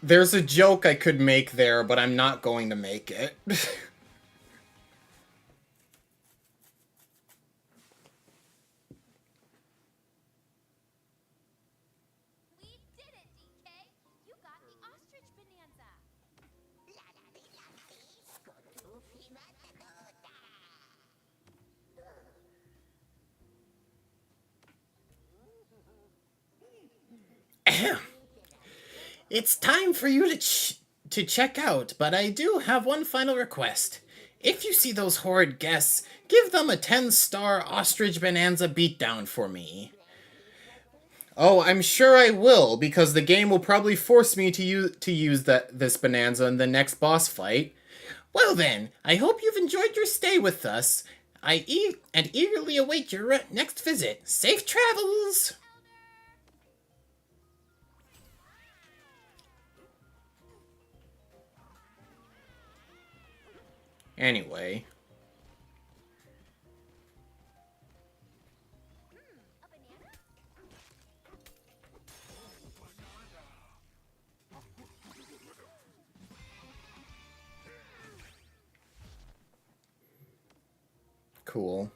S1: There's a joke I could make there, but I'm not going to make it. It's time for you to check out, but I do have one final request. If you see those horrid guests, give them a 10-star Ostrich Bonanza beatdown for me. Oh, I'm sure I will, because the game will probably force me to use this Bonanza in the next boss fight. Well then, I hope you've enjoyed your stay with us. And eagerly await your next visit. Safe travels! Anyway. Cool.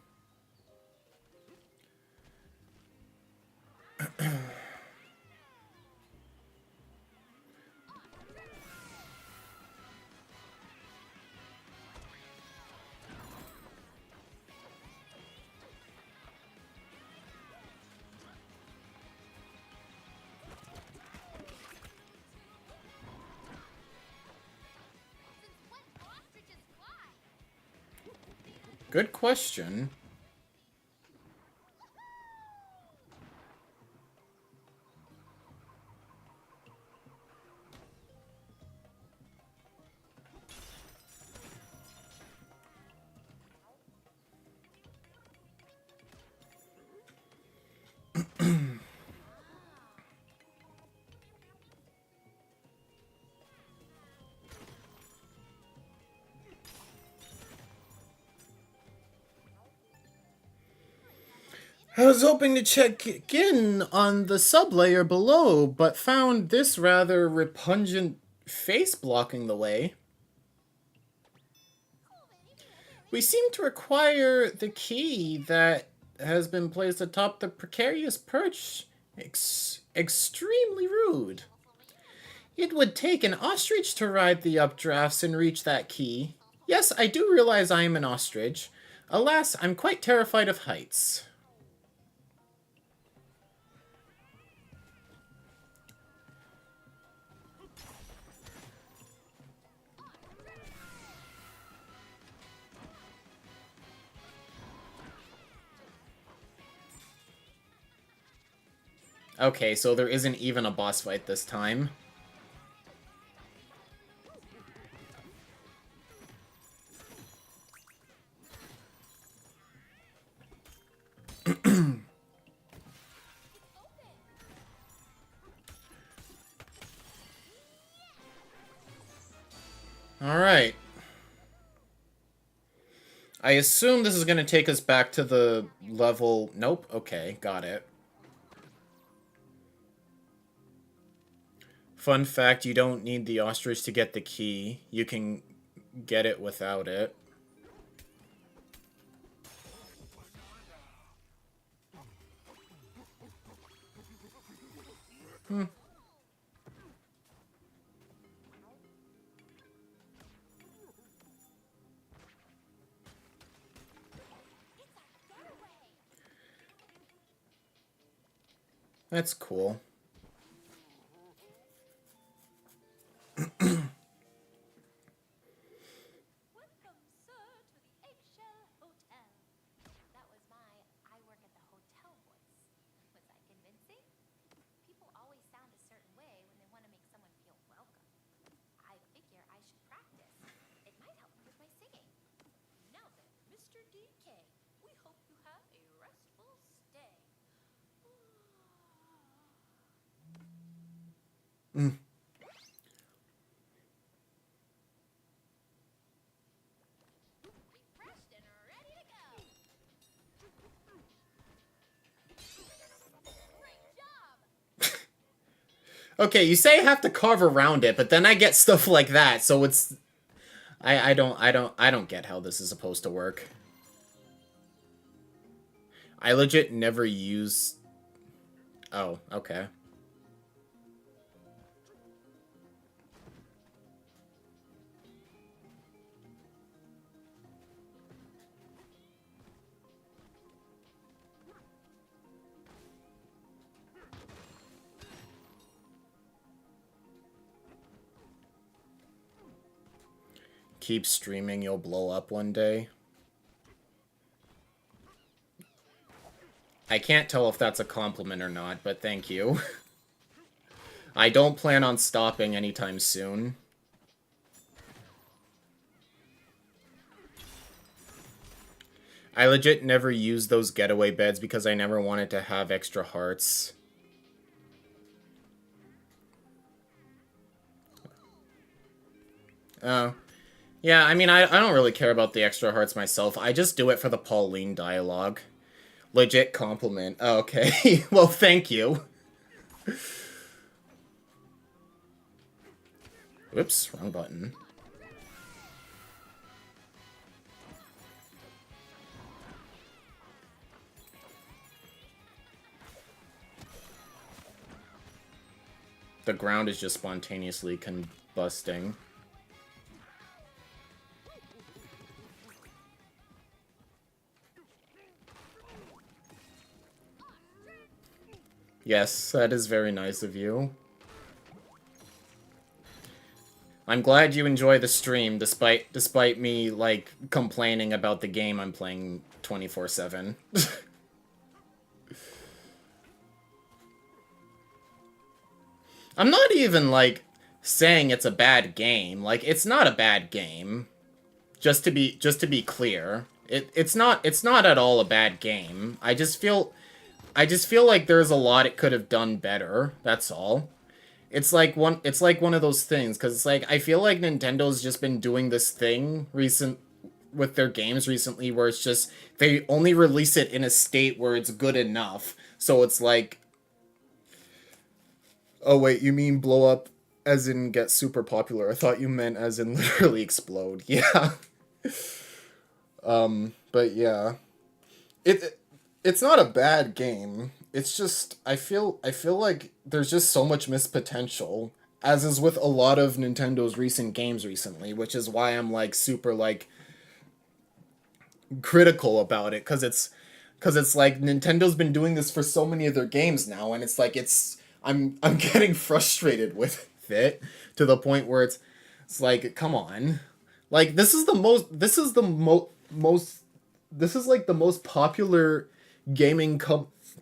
S1: Good question. I was hoping to check in on the sub-layer below, but found this rather repugnant face blocking the way. We seem to require the key that has been placed atop the precarious perch. Extremely rude. It would take an ostrich to ride the updrafts and reach that key. Yes, I do realize I am an ostrich. Alas, I'm quite terrified of heights. Okay, so there isn't even a boss fight this time. Alright. I assume this is going to take us back to the level... Nope. Okay, got it. Fun fact, you don't need the ostrich to get the key. You can get it without it. That's cool. Mm. Okay, you say I have to carve around it, but then I get stuff like that, so it's... I don't get how this is supposed to work. I legit never use... Oh, okay. Keep streaming, you'll blow up one day. I can't tell if that's a compliment or not, but thank you. I don't plan on stopping anytime soon. I legit never used those getaway beds because I never wanted to have extra hearts. Oh. Yeah, I mean, I don't really care about the extra hearts myself. I just do it for the Pauline dialogue. Legit compliment. Oh, okay. Well, thank you. Whoops, wrong button. The ground is just spontaneously combusting. Yes, that is very nice of you. I'm glad you enjoy the stream, despite me, like, complaining about the game I'm playing 24/7. I'm not even, like, saying it's a bad game. Like, it's not a bad game. Just to be clear. It's not at all a bad game. I just feel like there's a lot it could have done better. That's all. It's like one of those things, because it's like I feel like Nintendo's just been doing this thing with their games recently where it's just they only release it in a state where it's good enough. So it's like, oh wait, you mean blow up as in get super popular? I thought you meant as in literally explode. Yeah. But yeah. It's not a bad game. It's just I feel like there's just so much missed potential, as is with a lot of Nintendo's recent games recently, which is why I'm like super like critical about it, because it's like Nintendo's been doing this for so many of their games now, and it's like I'm getting frustrated with it to the point where it's like, come on, like this is like the most popular gaming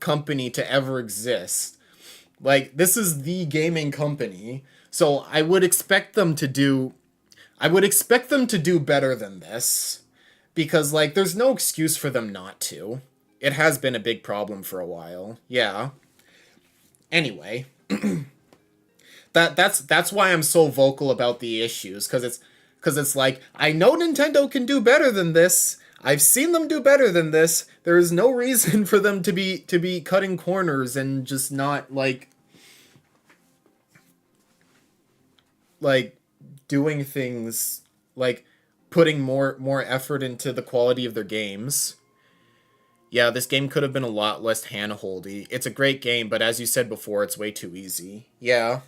S1: company to ever exist. Like, this is the gaming company, so I would expect them to do better than this, because like there's no excuse for them not to. It has been a big problem for a while. Yeah. Anyway, that's why I'm so vocal about the issues, because it's like, I know Nintendo can do better than this. I've seen them do better than this. There is no reason for them to be cutting corners and just not like doing things, like putting more effort into the quality of their games. Yeah, this game could have been a lot less hand-holdy. It's a great game, but as you said before, it's way too easy. Yeah.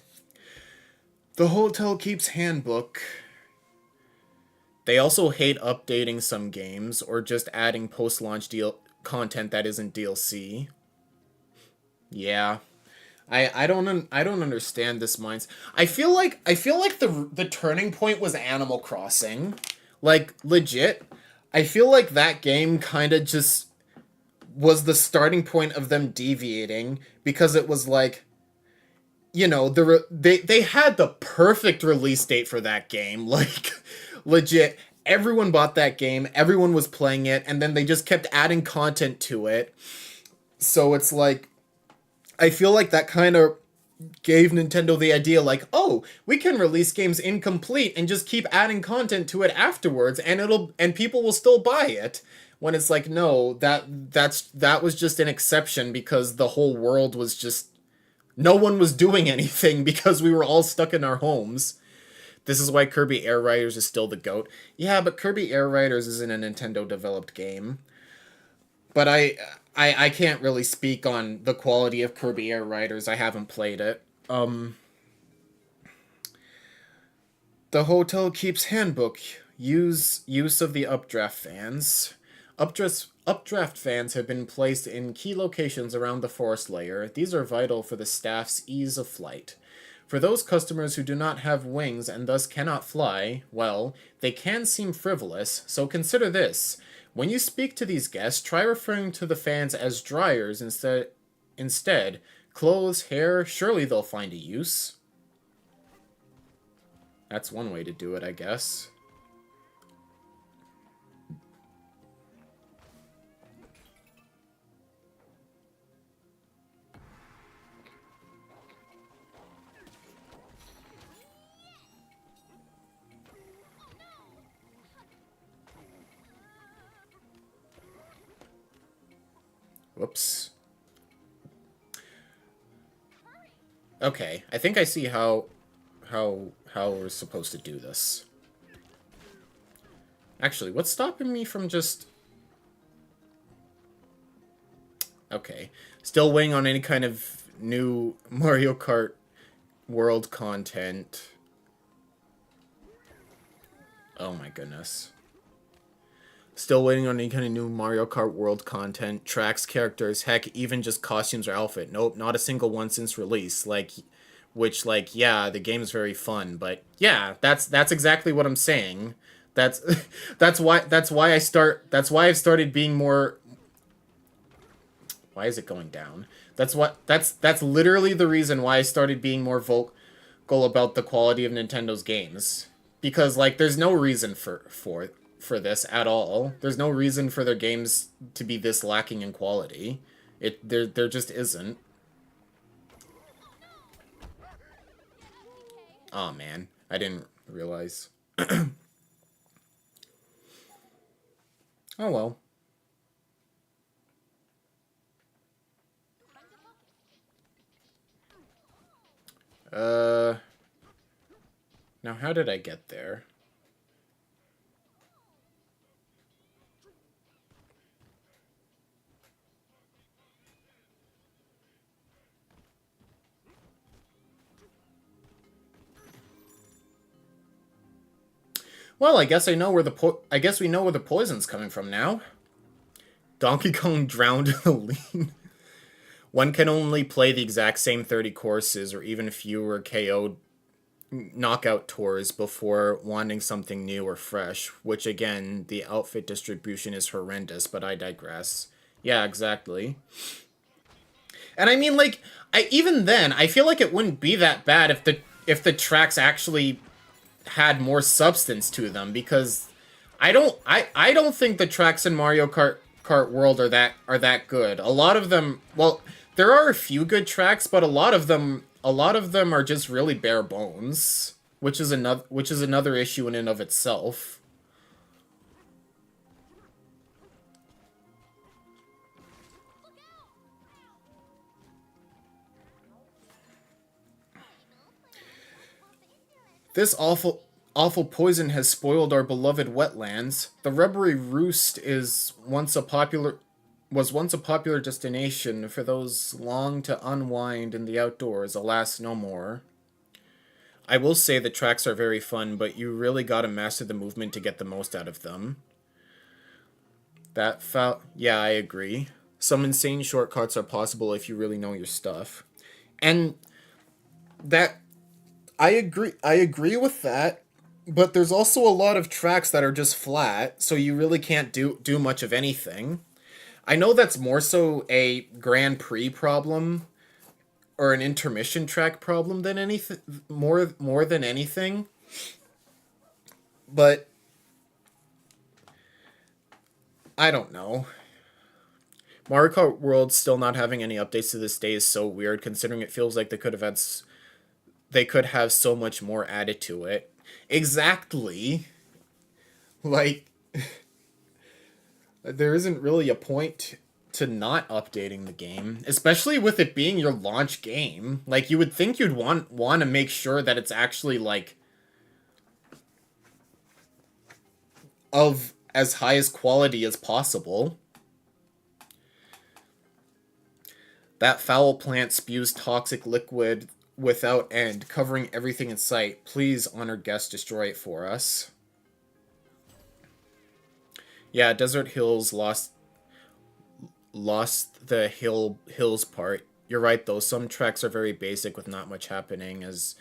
S1: The Hotel Keeps handbook. They also hate updating some games or just adding post-launch content that isn't DLC. Yeah. I don't understand this mindset. I feel like the turning point was Animal Crossing. Like, legit. I feel like that game kind of just was the starting point of them deviating, because it was like, you know, they had the perfect release date for that game. Like, legit, everyone bought that game, everyone was playing it, and then they just kept adding content to it. So it's like, I feel like that kind of gave Nintendo the idea, like, oh, we can release games incomplete and just keep adding content to it afterwards, and people will still buy it. When it's like, no, that was just an exception because the whole world was just No one was doing anything because we were all stuck in our homes. This is why Kirby Air Riders is still the GOAT. Yeah, but Kirby Air Riders isn't a Nintendo developed game. But I can't really speak on the quality of Kirby Air Riders. I haven't played it. The hotel keeps handbook. Use of the updraft fans. Updraft fans have been placed in key locations around the forest layer. These are vital for the staff's ease of flight. For those customers who do not have wings and thus cannot fly, well, they can seem frivolous, so consider this. When you speak to these guests, try referring to the fans as dryers instead. Clothes, hair, surely they'll find a use. That's one way to do it, I guess. Whoops. Okay, I think I see how we're supposed to do this. Actually, what's stopping me from just... Okay. Still waiting on any kind of new Mario Kart World content. Oh my goodness. Still waiting on any kind of new Mario Kart World content, tracks, characters, heck, even just costumes or outfit. Nope, not a single one since release. Yeah, the game's very fun, but yeah, that's exactly what I'm saying. That's that's why I've started being more. Why is it going down? That's literally the reason why I started being more vocal about the quality of Nintendo's games. Because like there's no reason for this at all. There's no reason for their games to be this lacking in quality. There just isn't. Oh man, I didn't realize. Oh well. Now how did I get there? Well, I guess we know where the poison's coming from now. Donkey Kong drowned in the lean. One can only play the exact same 30 courses or even fewer KO knockout tours before wanting something new or fresh, which again, the outfit distribution is horrendous, but I digress. Yeah, exactly. And I mean, like, even then, I feel like it wouldn't be that bad if the tracks actually had more substance to them, because I don't think the tracks in Mario Kart World are that good. A lot of them, well, there are a few good tracks, but a lot of them are just really bare bones, which is another issue in and of itself. This awful poison has spoiled our beloved wetlands. The rubbery roost was once a popular destination for those long to unwind in the outdoors. Alas, no more. I will say the tracks are very fun, but you really gotta master the movement to get the most out of them. Yeah, I agree. Some insane shortcuts are possible if you really know your stuff. And that I agree with that, but there's also a lot of tracks that are just flat, so you really can't do much of anything. I know that's more so a Grand Prix problem or an intermission track problem than anything more than anything. But I don't know. Mario Kart World still not having any updates to this day is so weird, considering it feels like they could have so much more added to it. Exactly. Like there isn't really a point to not updating the game, especially with it being your launch game. Like, you would think you'd want to make sure that it's actually, like, of as high as quality as possible. That foul plant spews toxic liquid without end, covering everything in sight. Please, honored guest, destroy it for us. Yeah, Desert Hills lost the hills part. You're right, though. Some tracks are very basic with not much happening, as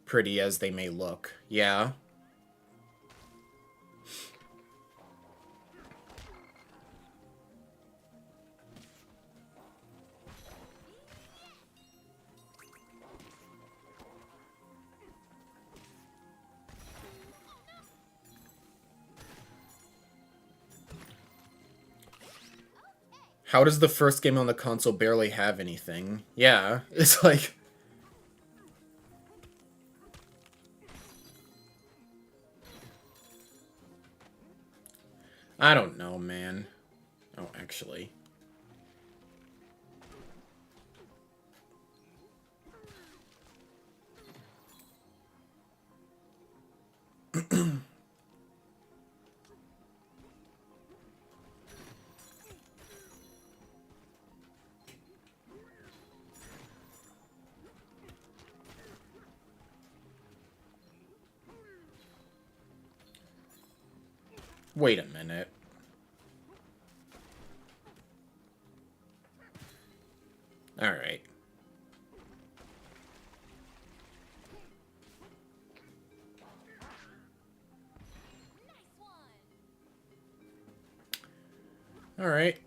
S1: pretty as they may look. Yeah. How does the first game on the console barely have anything? Yeah, it's like... I don't know, man. Oh, actually. Wait a minute. Alright. Alright.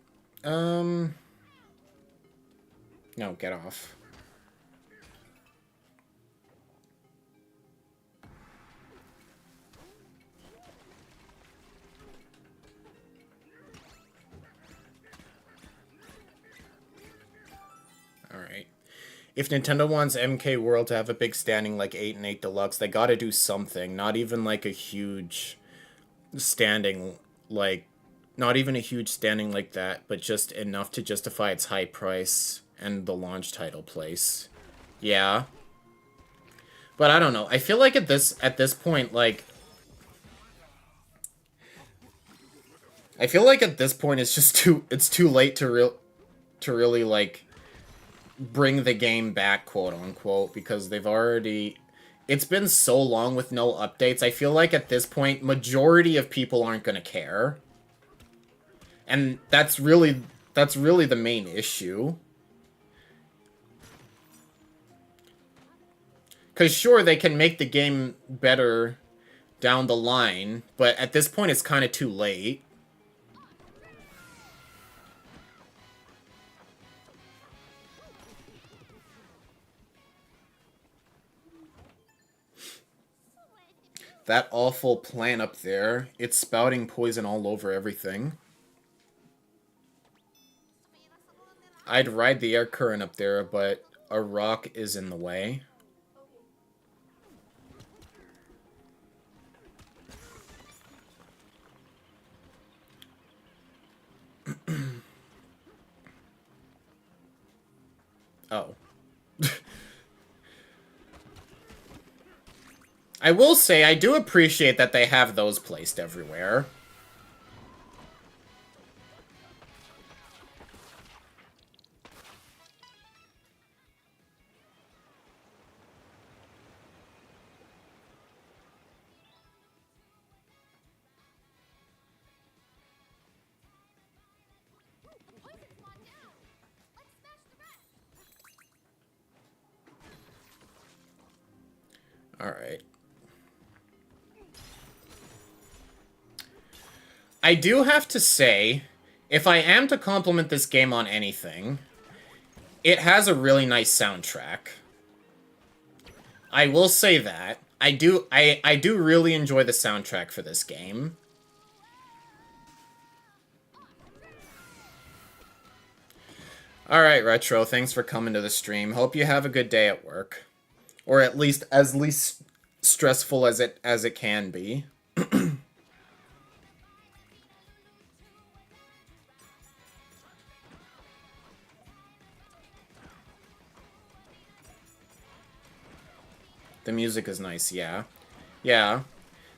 S1: No, get off. Alright. If Nintendo wants MK World to have a big standing like 8 and 8 Deluxe, they gotta do something. Not even like a huge standing, like... Not even a huge standing like that, but just enough to justify its high price and the launch title place. Yeah. But I don't know. I feel like at this point, like... I feel like at this point it's just too late to really, like, bring the game back, quote-unquote, because they've already... It's been so long with no updates, I feel like at this point, majority of people aren't gonna care. And that's really the main issue. Because sure, they can make the game better down the line, but at this point it's kind of too late. That awful plant up there, it's spouting poison all over everything. I'd ride the air current up there, but a rock is in the way. Oh. I will say, I do appreciate that they have those placed everywhere. Alright. I do have to say, if I am to compliment this game on anything, it has a really nice soundtrack. I will say that. I do really enjoy the soundtrack for this game. Alright, Retro, thanks for coming to the stream. Hope you have a good day at work. Or at least as least stressful as it can be. The music is nice, yeah. Yeah.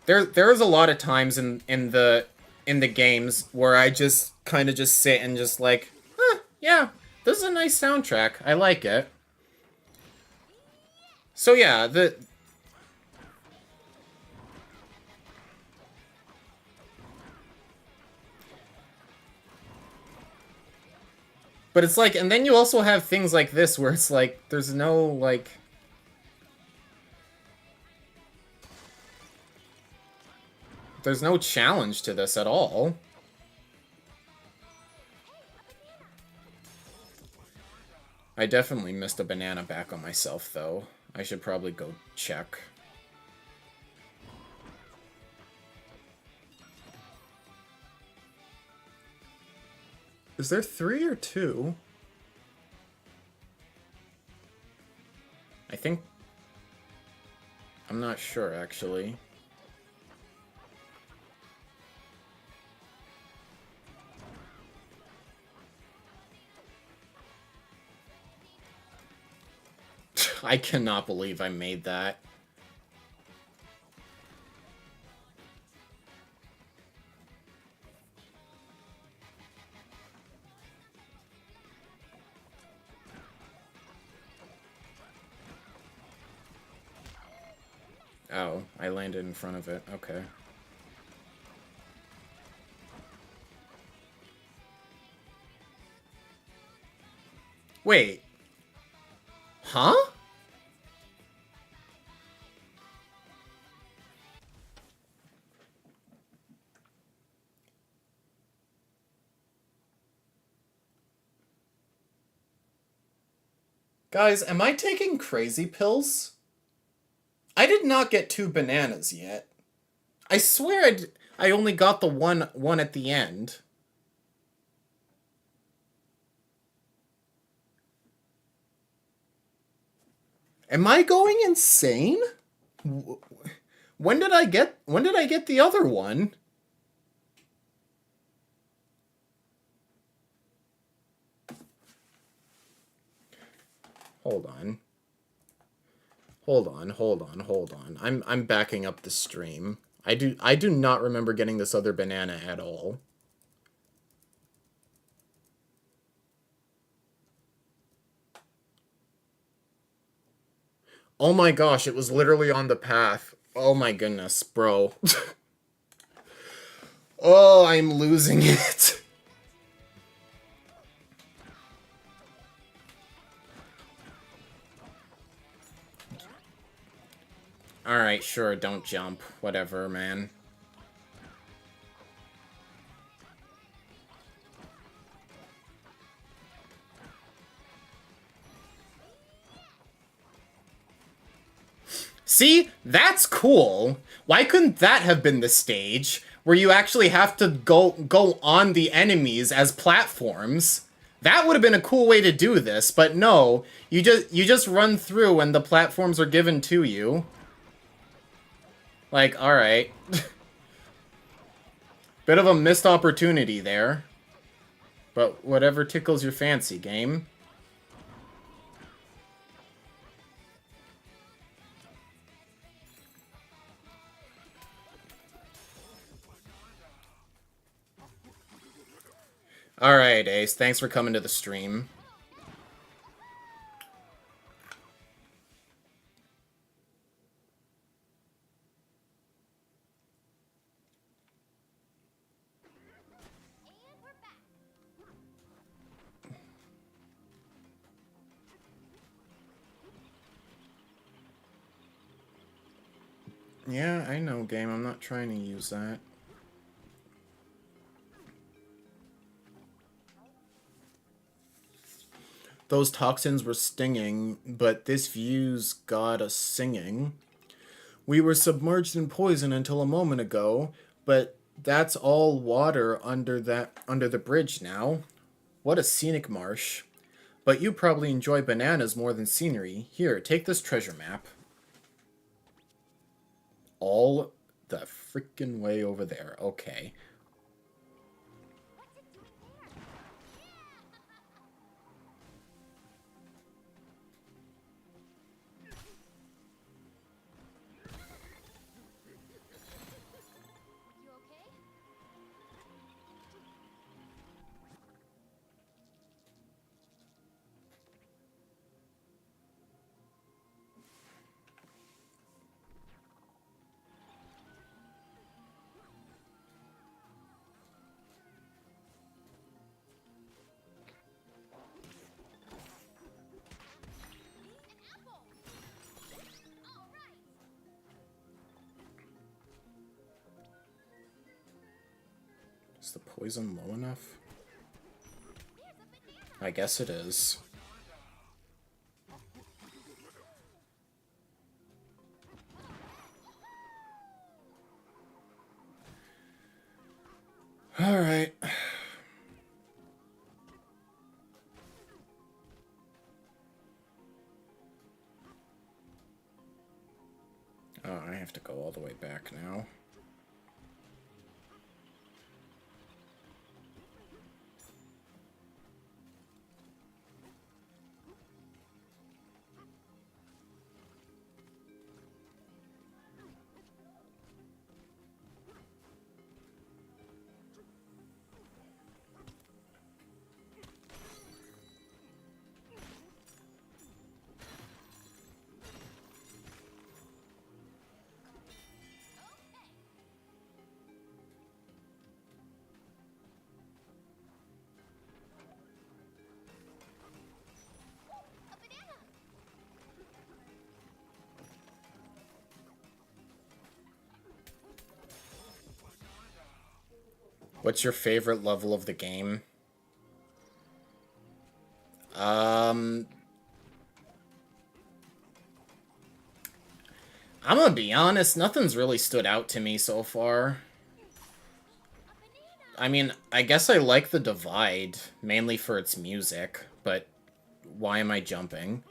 S1: There's a lot of times in the games where I just kind of just sit and just like, yeah, this is a nice soundtrack. I like it. So yeah, but it's like, and then you also have things like this where it's like, there's no, like... There's no challenge to this at all. I definitely missed a banana back on myself, though. I should probably go check. Is there 3 or 2? I think... I'm not sure, actually. I cannot believe I made that. Oh, I landed in front of it. Okay. Wait. Huh? Guys, am I taking crazy pills? I did not get 2 bananas yet. I swear I only got the one at the end. Am I going insane? When did I get the other one? Hold on. Hold on. I'm backing up the stream. I do not remember getting this other banana at all. Oh my gosh, it was literally on the path. Oh my goodness, bro. Oh, I'm losing it. Alright, sure, don't jump. Whatever, man. See? That's cool. Why couldn't that have been the stage where you actually have to go on the enemies as platforms? That would have been a cool way to do this, but no. You just run through when the platforms are given to you. Like, alright. Bit of a missed opportunity there. But whatever tickles your fancy, game. Alright, Ace. Thanks for coming to the stream. Yeah, I know, game. I'm not trying to use that. Those toxins were stinging, but this view's got us singing. We were submerged in poison until a moment ago, but that's all water under the bridge now. What a scenic marsh. But you probably enjoy bananas more than scenery. Here, take this treasure map. All the freaking way over there. Okay. Is the poison low enough? I guess it is. Alright. Oh, I have to go all the way back now. What's your favorite level of the game? I'm gonna be honest, nothing's really stood out to me so far. I mean, I guess I like the Divide, mainly for its music, but why am I jumping?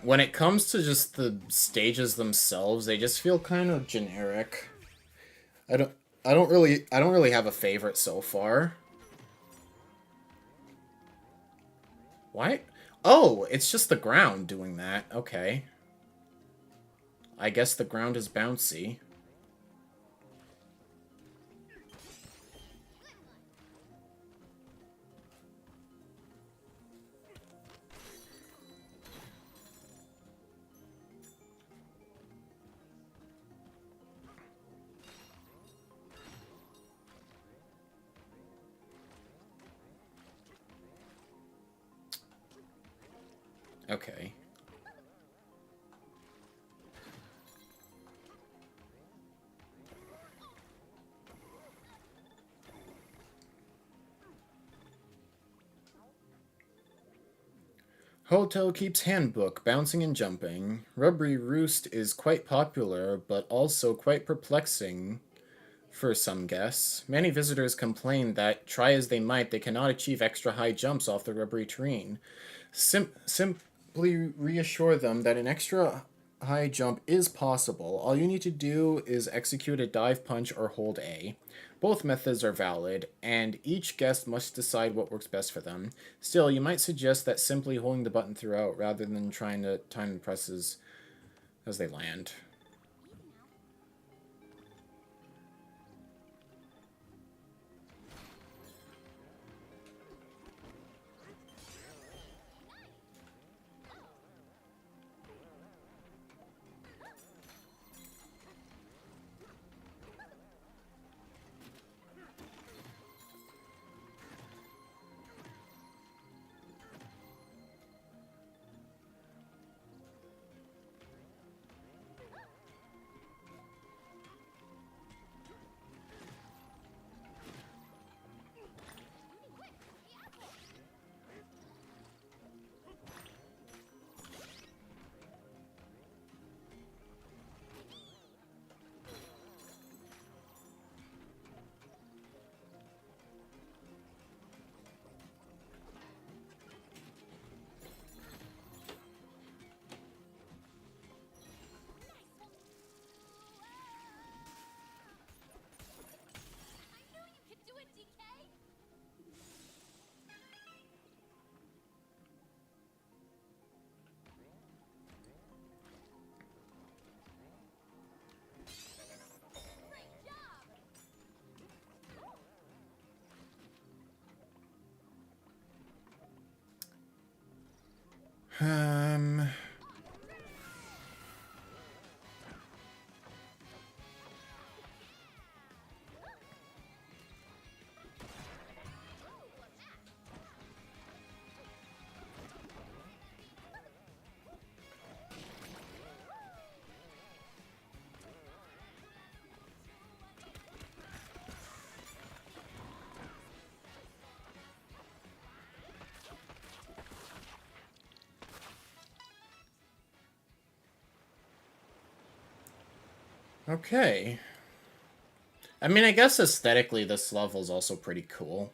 S1: When it comes to just the stages themselves, they just feel kind of generic. I don't really have a favorite so far. Why? Oh, it's just the ground doing that. Okay. I guess the ground is bouncy. Okay. Hotel keeps handbook, bouncing and jumping. Rubbery Roost is quite popular, but also quite perplexing for some guests. Many visitors complain that, try as they might, they cannot achieve extra high jumps off the rubbery terrain. Simply reassure them that an extra high jump is possible. All you need to do is execute a dive punch or hold A. Both methods are valid, and each guest must decide what works best for them. Still, you might suggest that simply holding the button throughout rather than trying to time the presses as they land. Um... Okay. I mean, I guess aesthetically this level's also pretty cool.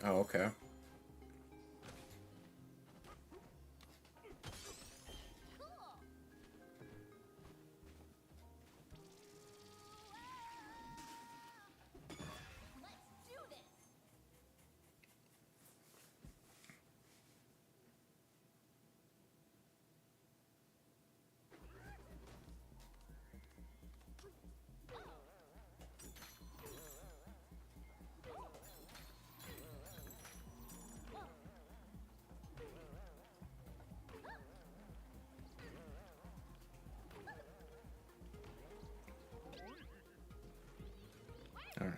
S1: Oh, okay. All right.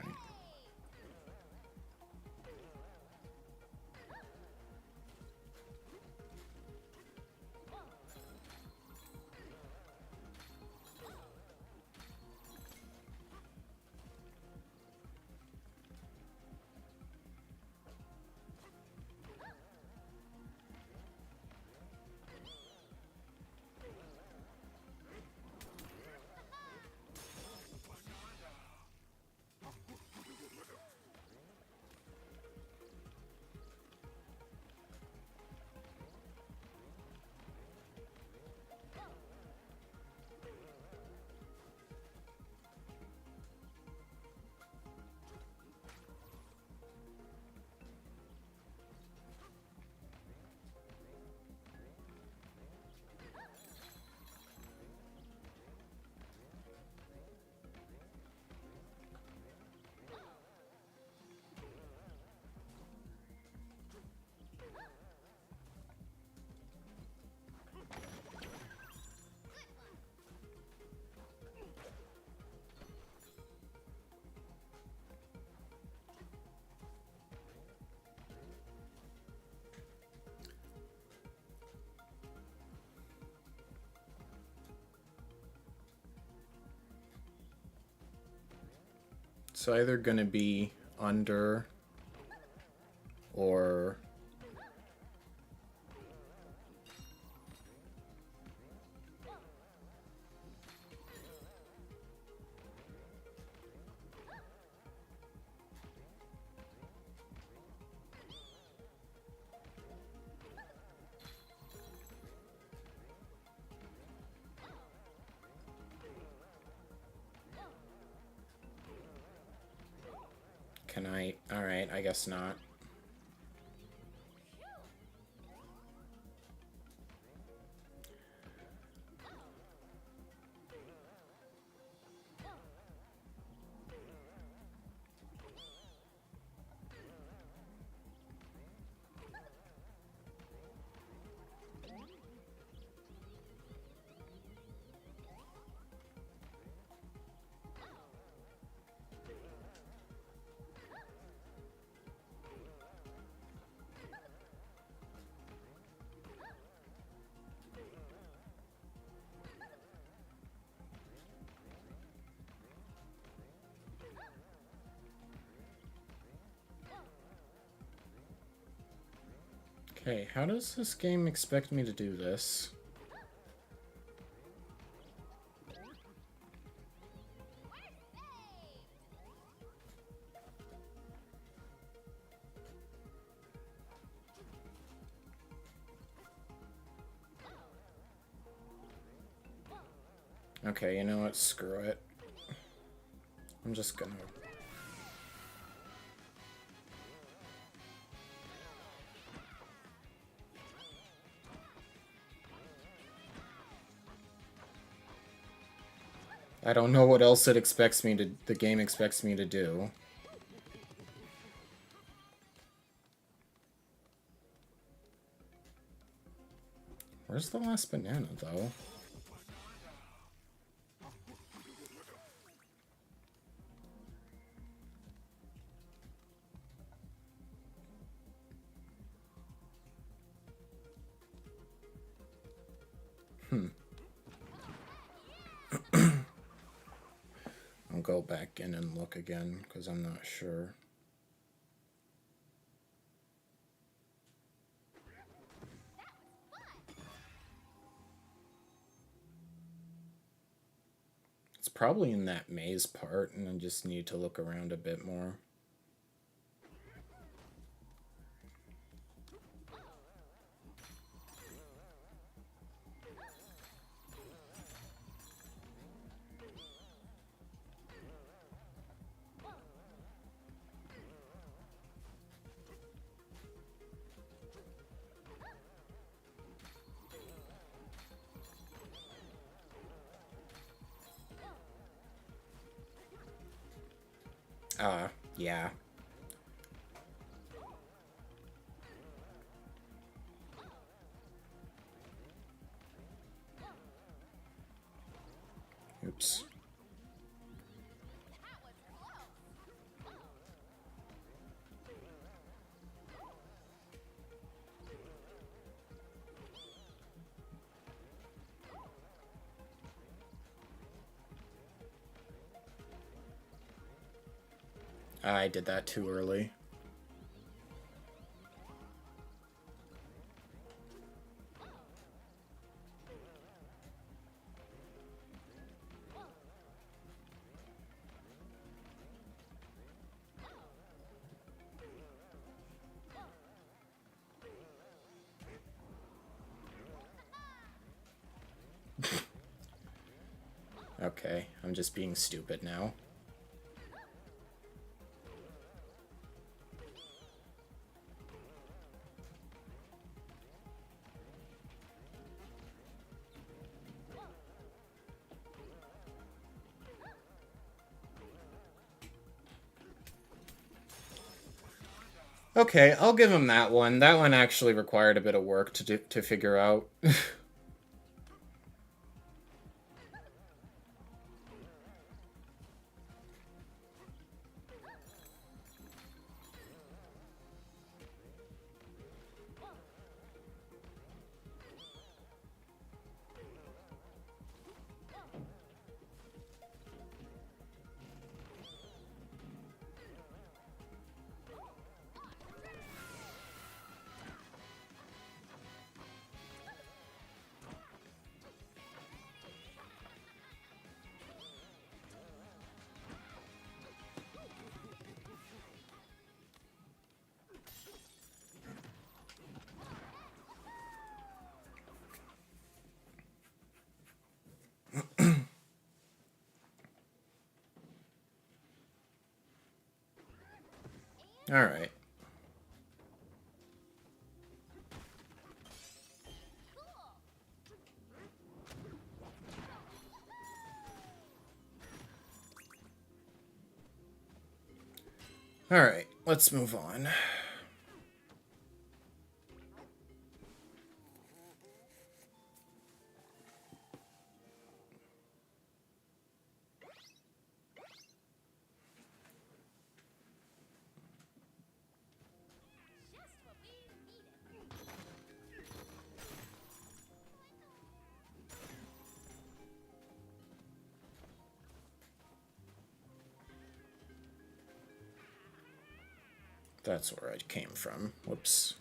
S1: It's either gonna be under or can I? All right, I guess not. Okay, how does this game expect me to do this? Okay, you know what? Screw it. I'm just gonna... I don't know what else it expects me to... the game expects me to do. Where's the last banana, though? don't go back in and look again, because I'm not sure. It's probably in that maze part, and I just need to look around a bit more. Yeah. Oops. I did that too early. Okay, I'm just being stupid now. Okay, I'll give him that one. That one actually required a bit of work to figure out. Alright. Alright, let's move on. That's where I came from. Whoops.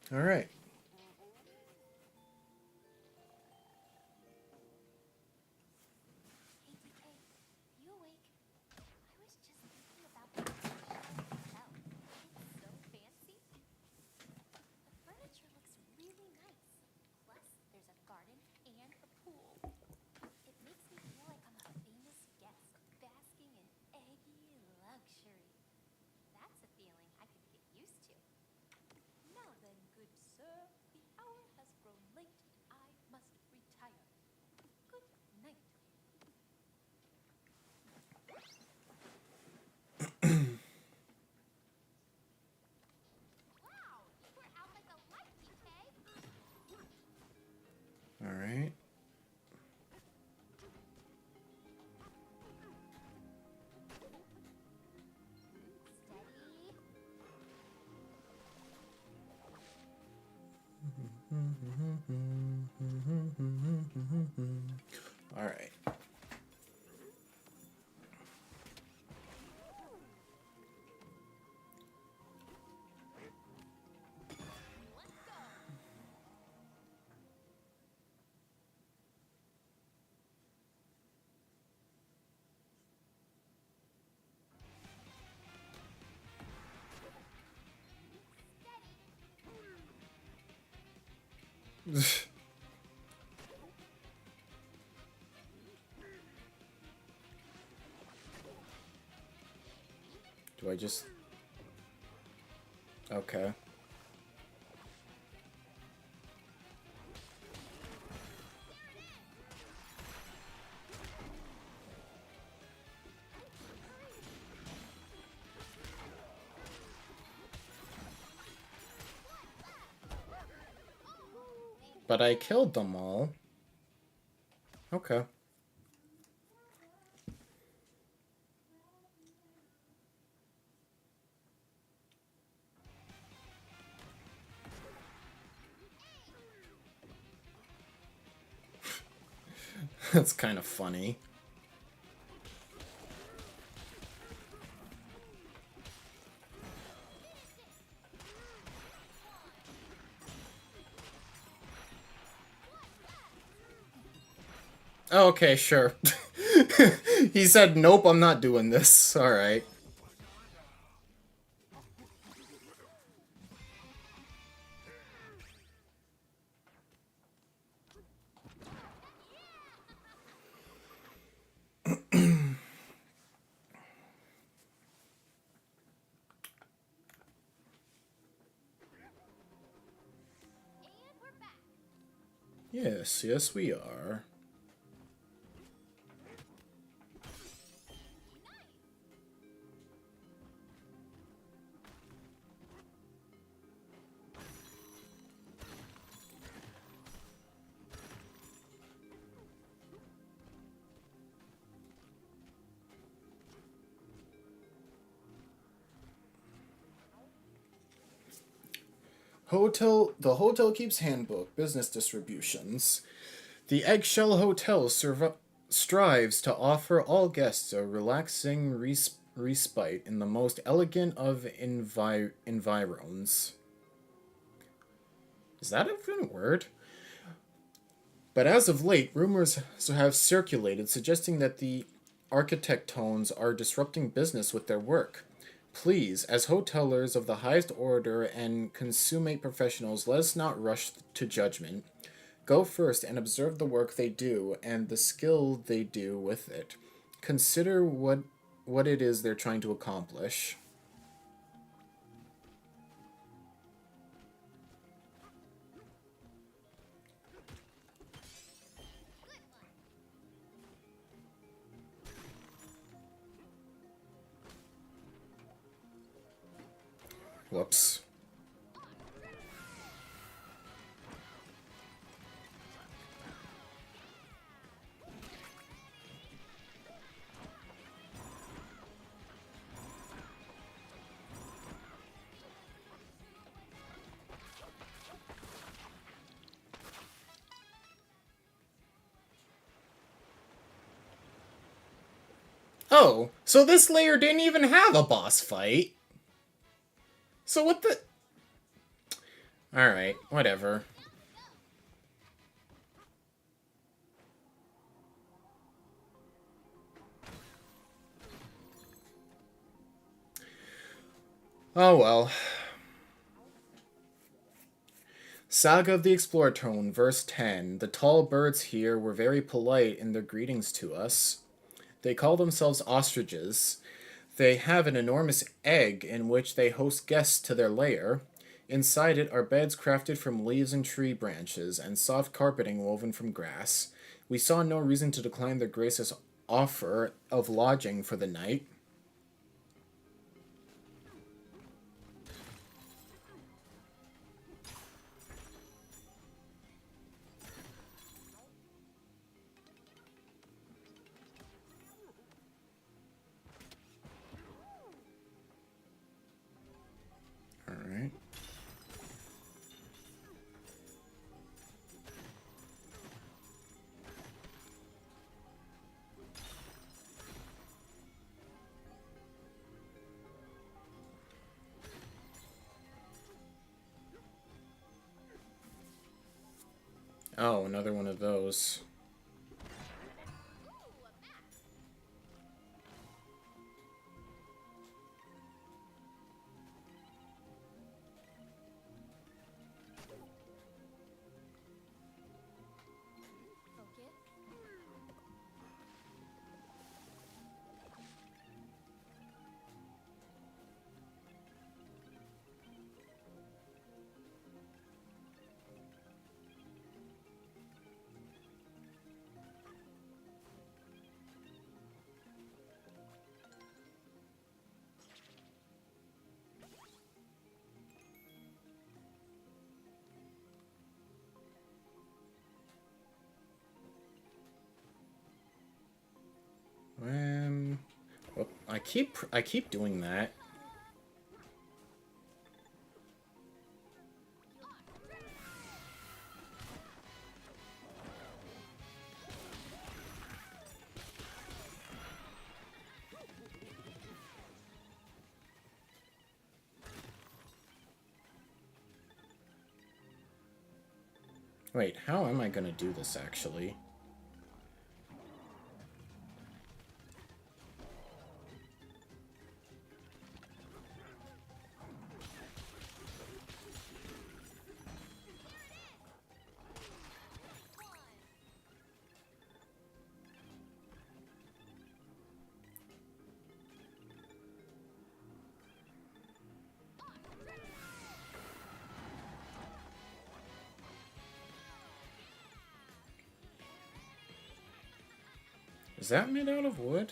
S1: Alright. Alright. Alright. Do I just... Okay. But I killed them all. Okay. That's kind of funny. Okay, sure. He said, nope, I'm not doing this. Alright. Yes, yes we are. The Hotel Keeps Handbook, Business Distributions. The Eggshell Hotel strives to offer all guests a relaxing respite in the most elegant of environs. Is that even a word? But as of late, rumors have circulated suggesting that the architectones are disrupting business with their work. Please, as hotelers of the highest order and consummate professionals, let us not rush to judgment. Go first and observe the work they do and the skill they do with it. Consider what it is they're trying to accomplish. Whoops. Oh, so this layer didn't even have a boss fight. So what the... Alright, whatever. Oh well. Saga of the Explorer Tone, verse 10. The tall birds here were very polite in their greetings to us. They call themselves ostriches. They have an enormous egg in which they host guests to their lair. Inside it are beds crafted from leaves and tree branches, and soft carpeting woven from grass. We saw no reason to decline their gracious offer of lodging for the night. Alright. Oh, another one of those. Well, I keep doing that. Wait, how am I gonna do this actually? Is that made out of wood?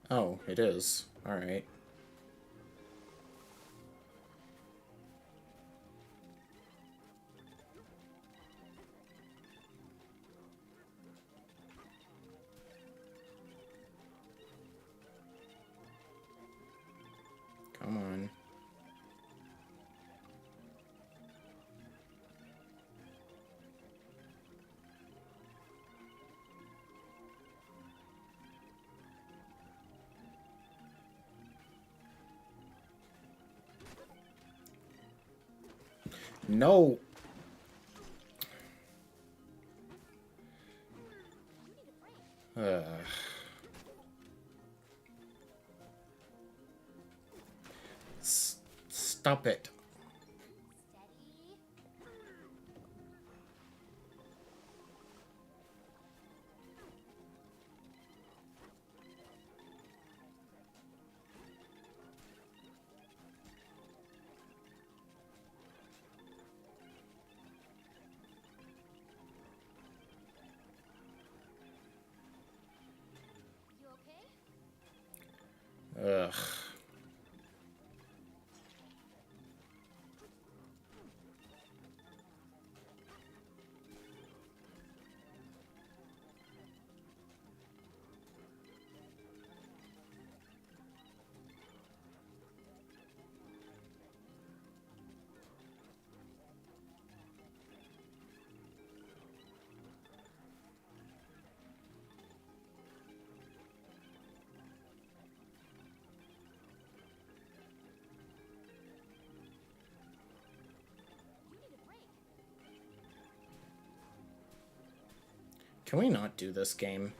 S1: Oh, it is. Alright. Come on. No! Ugh. Stop it. Ugh. Can we not do this game?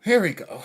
S1: Here we go.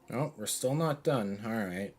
S1: Oh, we're still not done. All right.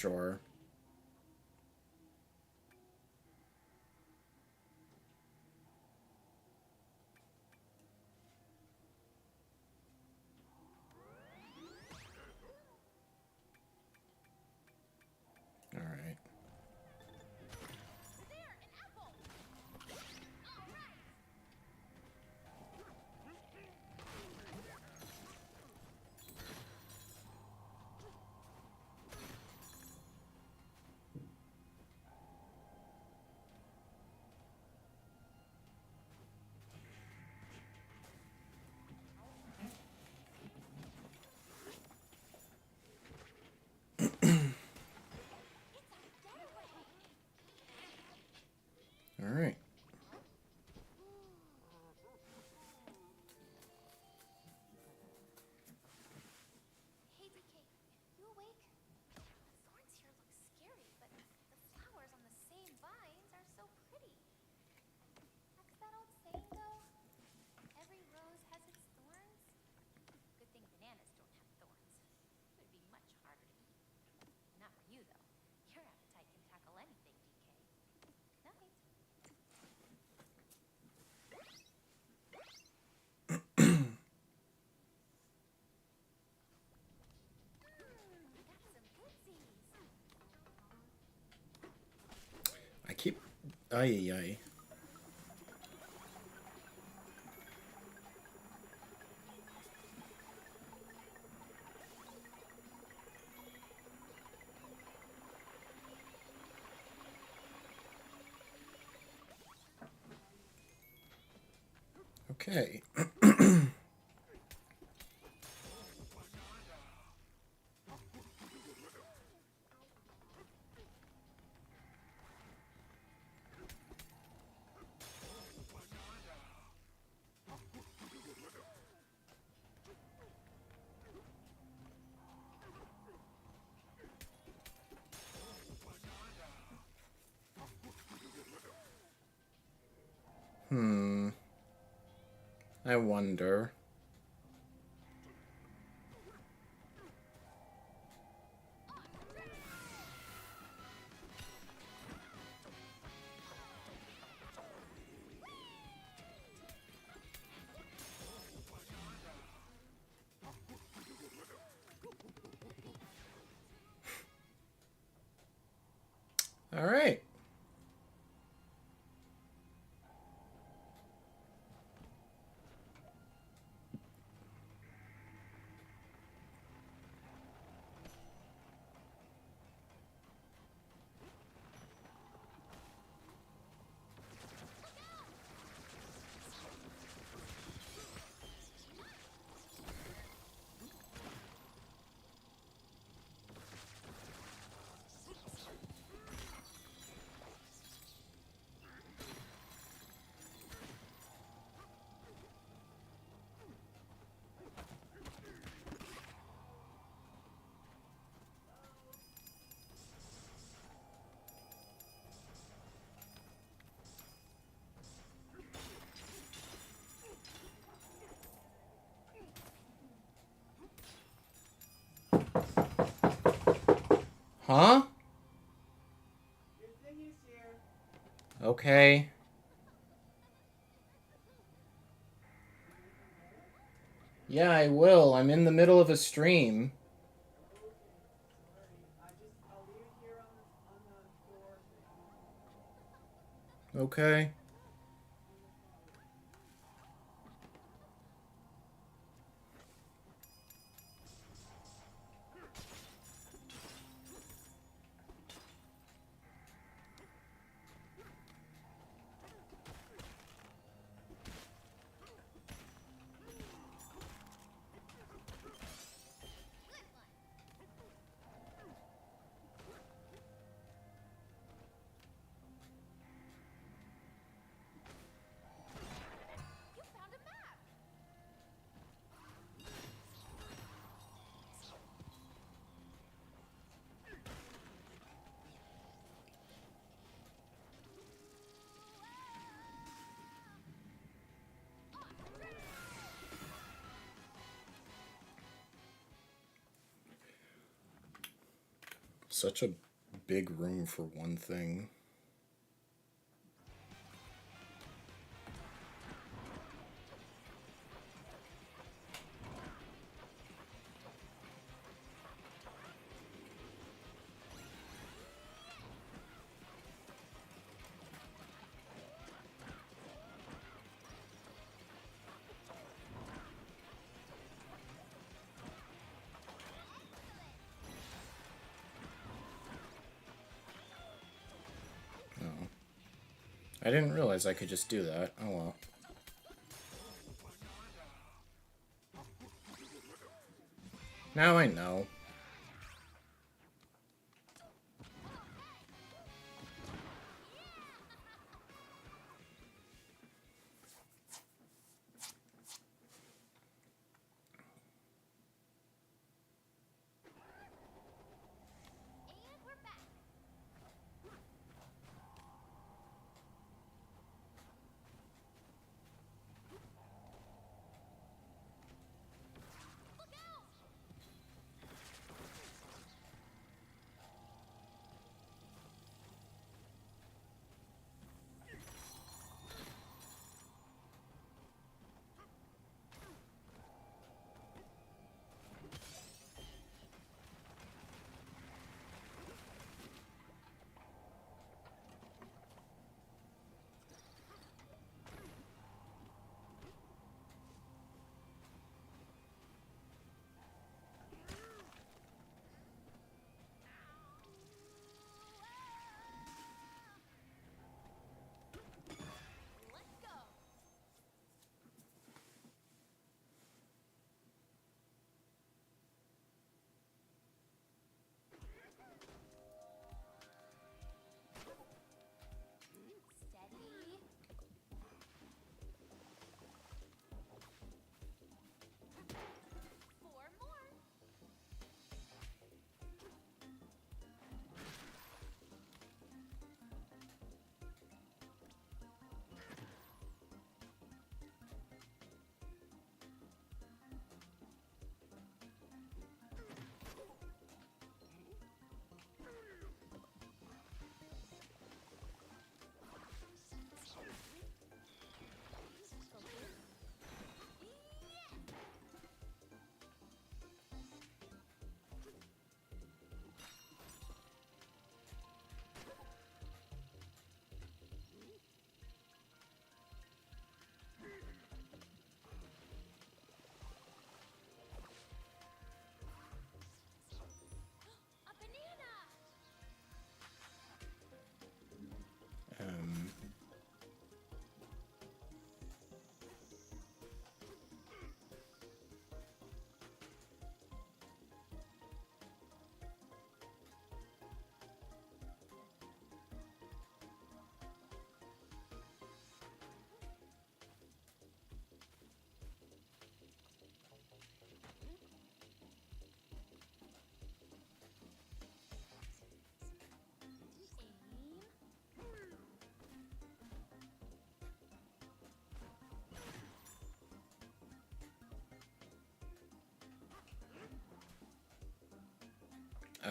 S1: Sure. All right. All right.
S2: Hey, DK, you awake? The thorns here look scary, but the flowers on the same vines are so pretty. What's that old saying, though? Every rose has its thorns? Good thing bananas don't have thorns. It would be much harder to eat. Not for you, though. Your appetite can tackle anything, DK. Night. Got some goodsies.
S1: I keep. Ay, ay. Okay. I wonder. All right. Huh? Okay. Yeah, I will. I'm in the middle of a stream. Okay.
S2: You found a map.
S1: Such a big room for one thing. Oh. I didn't realize I could just do that. Oh well. Now I know.
S2: And we're back. Look out!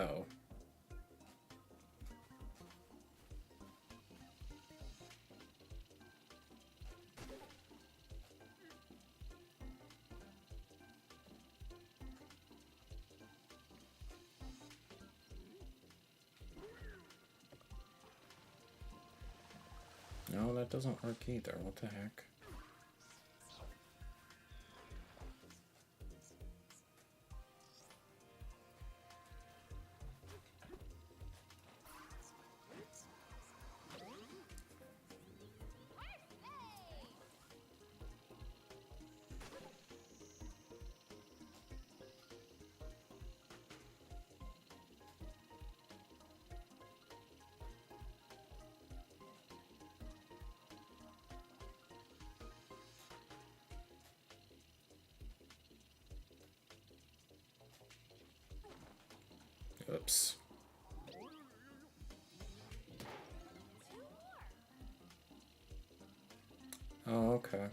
S1: Oh. No, that doesn't work either. What the heck? Oops. Oh, okay.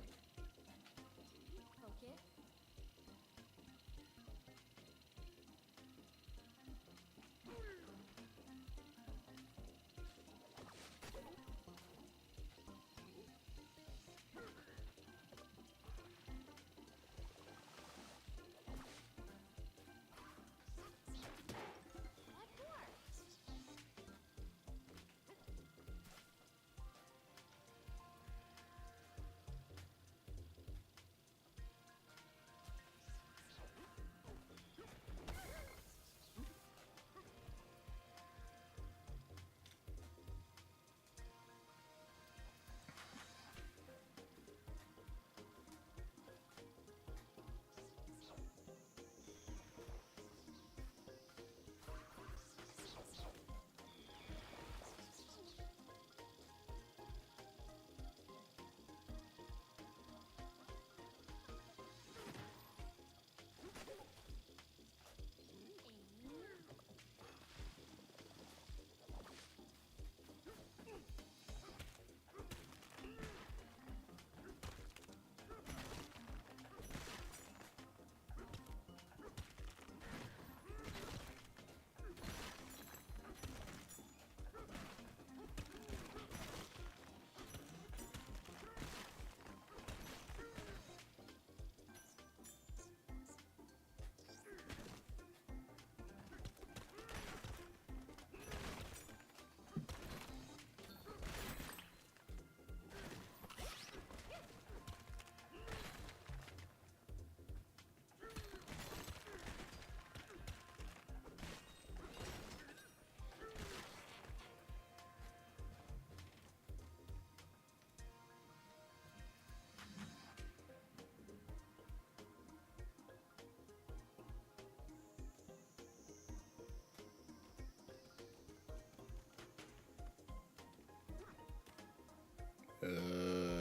S1: Uh.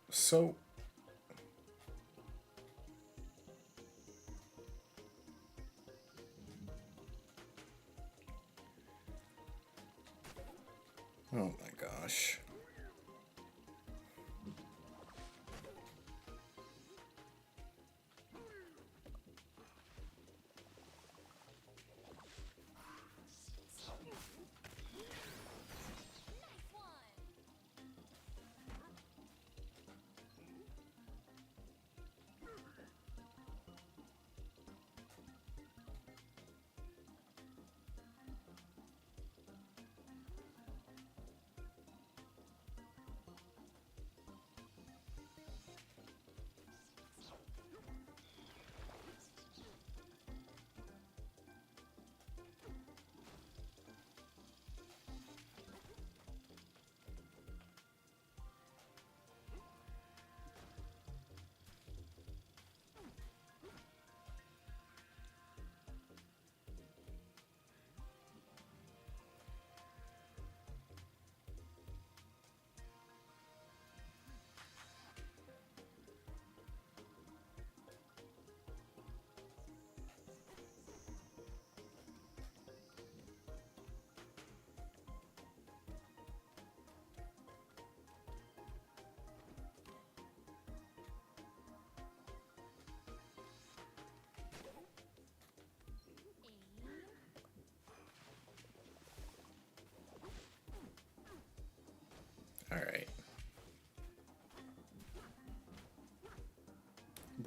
S1: So. Oh my gosh.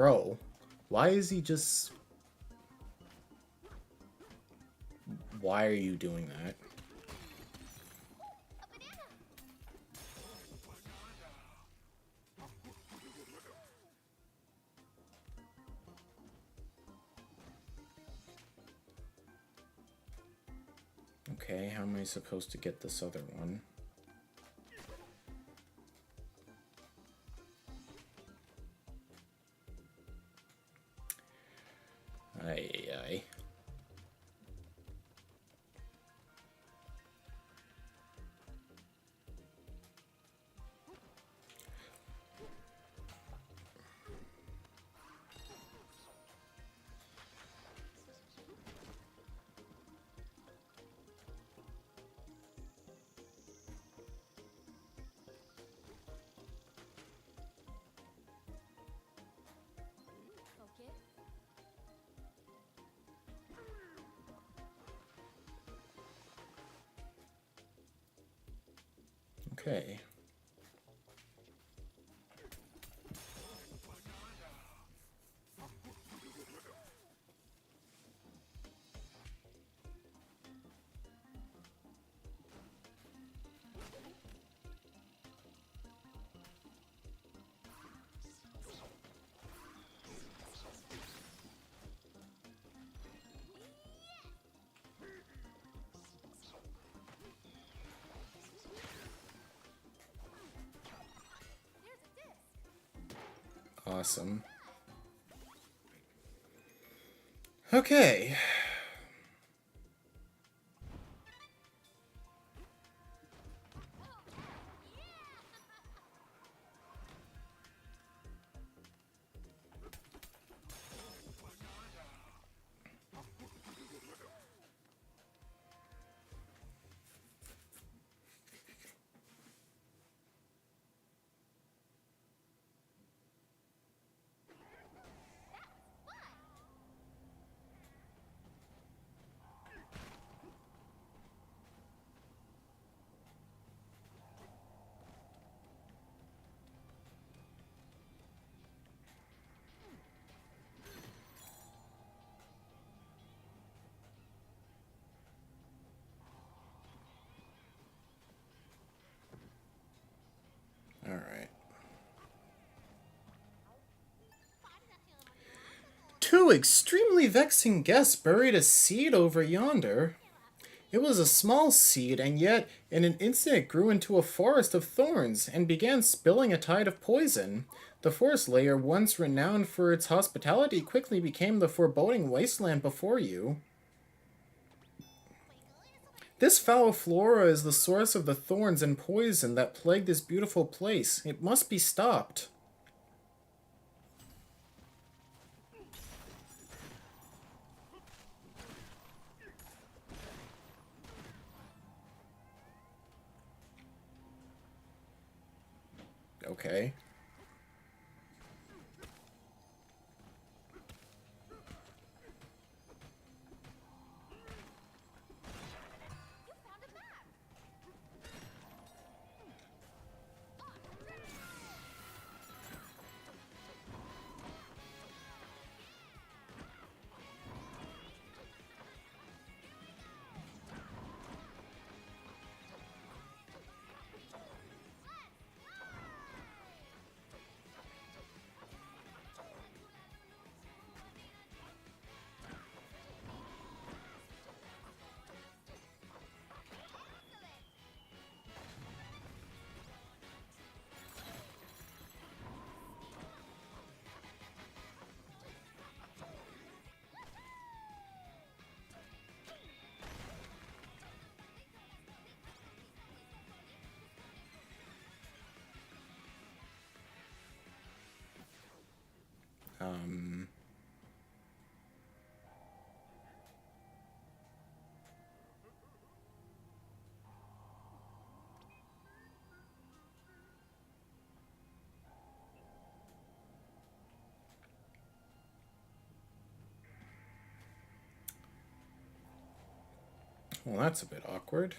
S1: Bro, why is he just... Why are you doing that?
S2: A banana!
S1: Okay, how am I supposed to get this other one? Ay, ay, ay.
S2: Focus.
S1: Okay.
S2: There's a disc.
S1: Awesome. Okay. All right. Two extremely vexing guests buried a seed over yonder. It was a small seed, and yet in an instant it grew into a forest of thorns and began spilling a tide of poison. The forest layer, once renowned for its hospitality, quickly became the foreboding wasteland before you. This foul flora is the source of the thorns and poison that plague this beautiful place. It must be stopped. Okay.
S2: You found a map.
S1: Um... Well, that's a bit awkward.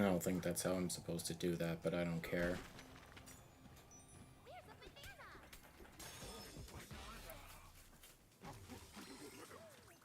S1: don't think that's how I'm supposed to do that, but I don't care.
S2: There's a banana! This is speaking of thorns? I'm getting prickly feelings.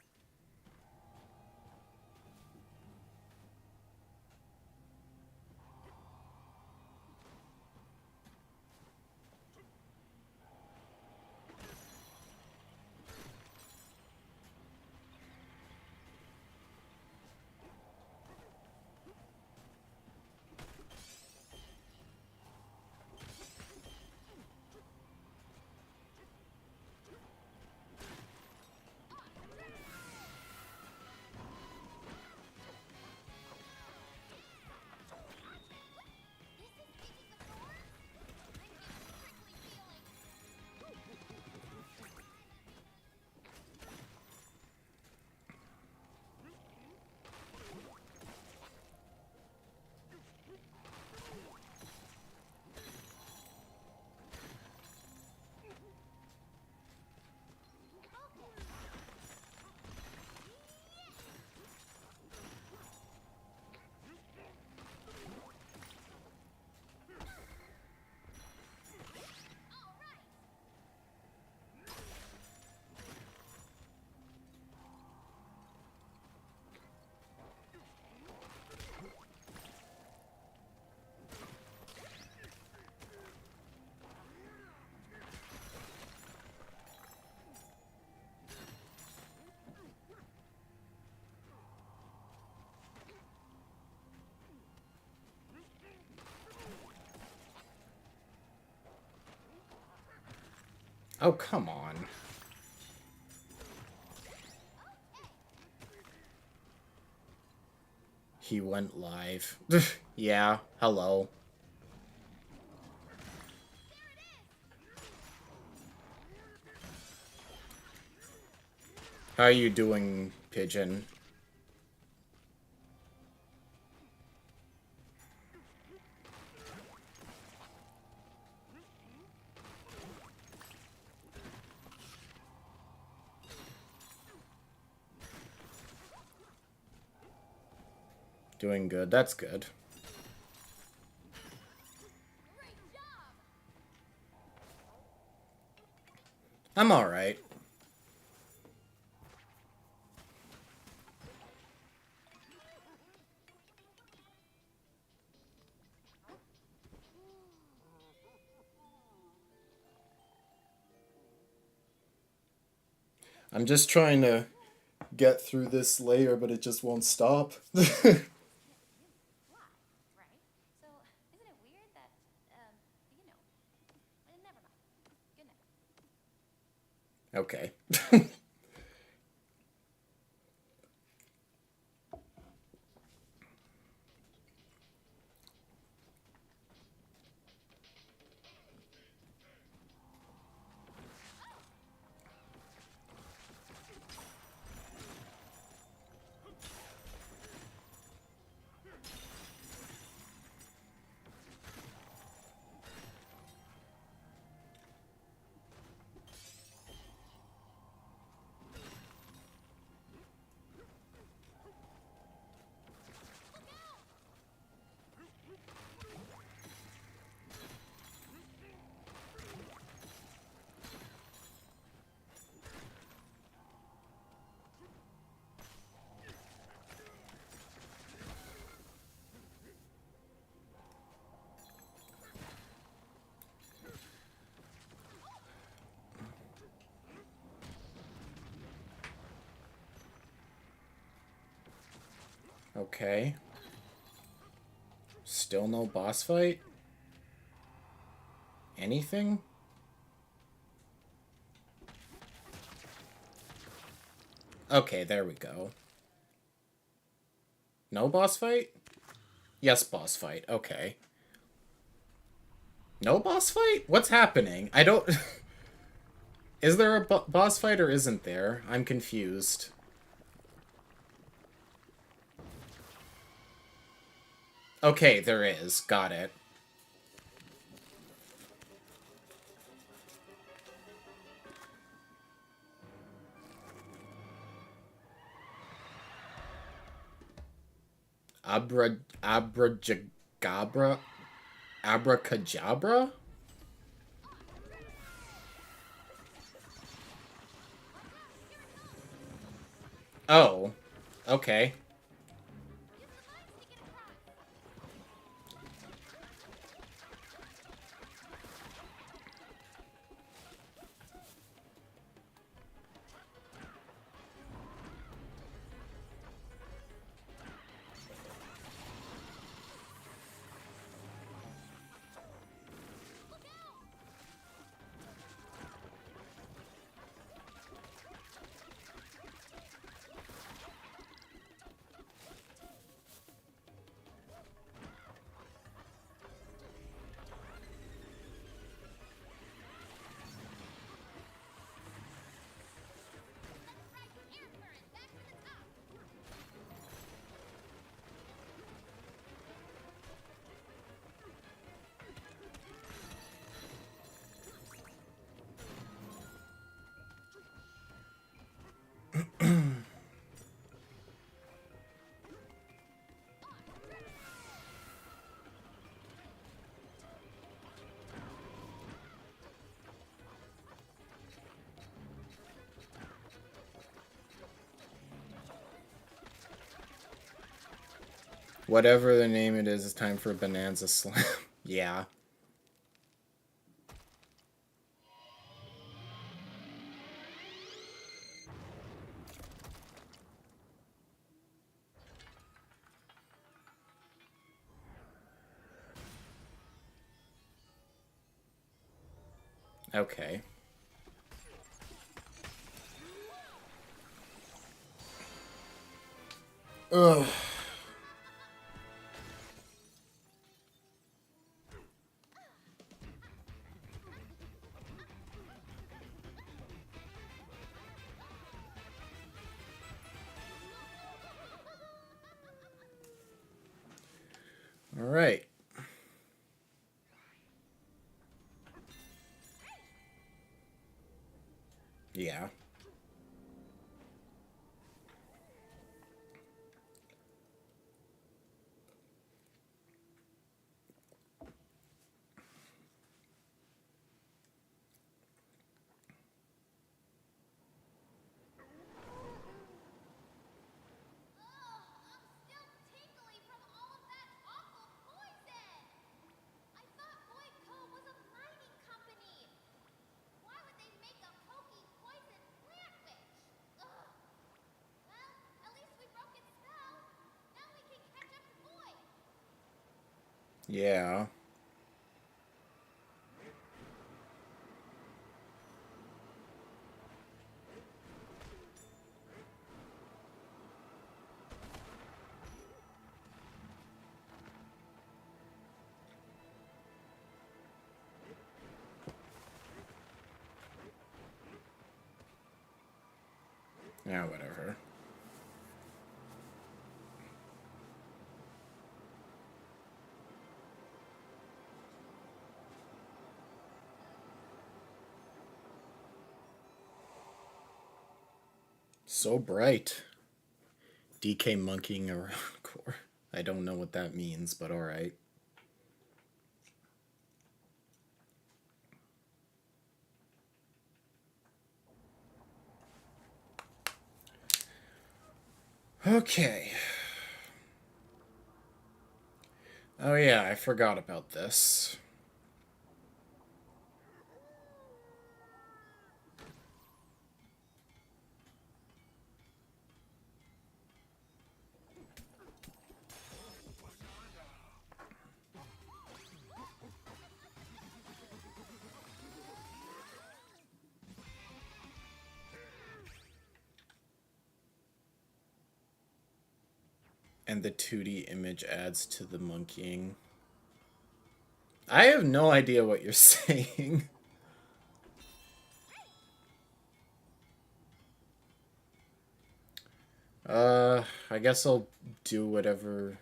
S2: All right.
S1: Oh, come on. He went live. Yeah, hello. How are you doing, Pigeon? Doing good. That's good.
S2: Great job!
S1: I'm alright. I'm just trying to get through this layer, but it just won't stop.
S2: Why, right? So, isn't it weird that, never mind. Good night.
S1: Okay. Okay. Still no boss fight? Anything? Okay, there we go. No boss fight? Yes, boss fight. Okay. No boss fight? What's happening? I don't... Is there a boss fight or isn't there? I'm confused. Okay, there is. Got it. Abracadabra? Abracadabra? Oh. Okay. Whatever the name it is, it's time for Bananza Slam. Yeah. Okay. Ugh. All right. Yeah. Yeah. Yeah, whatever. So bright. DK monkeying around core. I don't know what that means, but alright. Okay. Oh yeah, I forgot about this. And the 2D image adds to the monkeying. I have no idea what you're saying. I guess I'll do whatever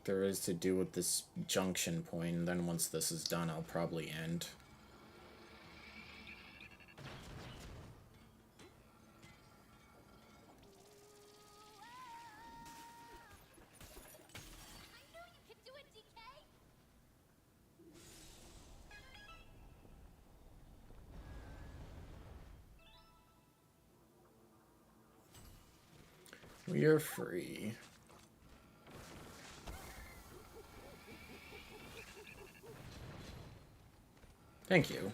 S1: there is to do with this junction point, and then once this is done, I'll probably end. We are free. Thank you.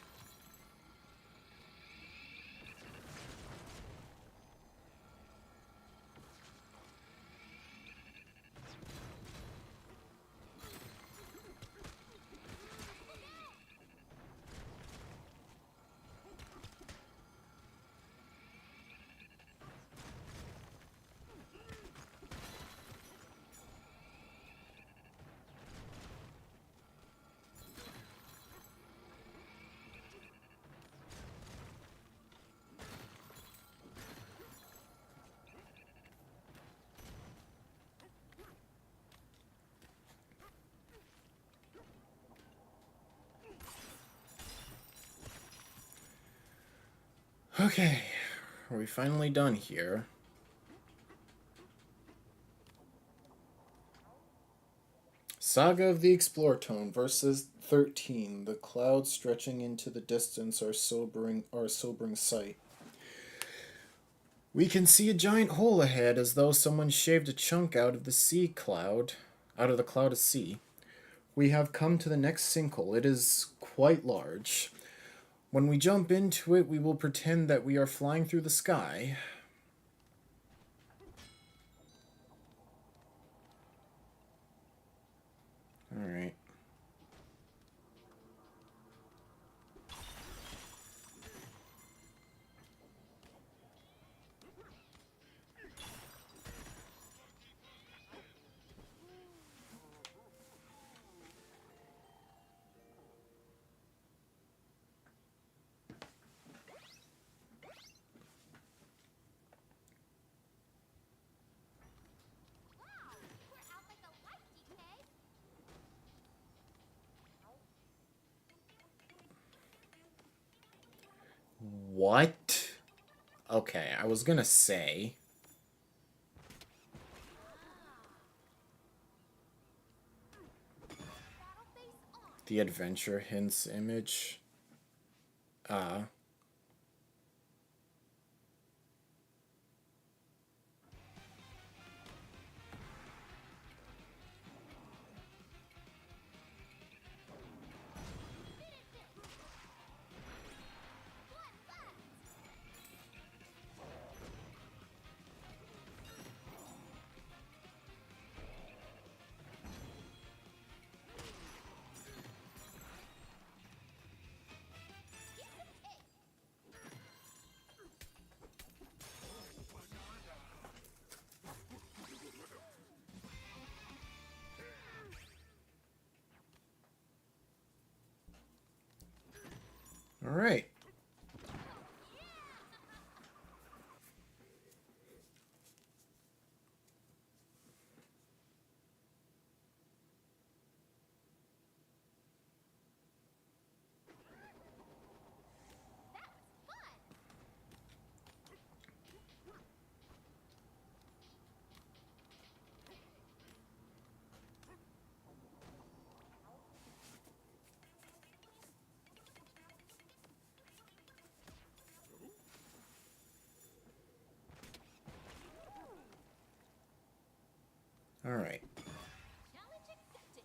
S1: Okay, are we finally done here? Saga of the Explortone versus 13. The clouds stretching into the distance are sobering sight. We can see a giant hole ahead as though someone shaved a chunk out of the cloud of sea. We have come to the next sinkhole. It is quite large. When we jump into it, we will pretend that we are flying through the sky. Alright.
S2: Wow, we're out like a light, DK.
S1: What? Okay, I was gonna say.
S2: Battle face on.
S1: The adventure hints image. Ah. Alright. Alright.
S2: Challenge accepted.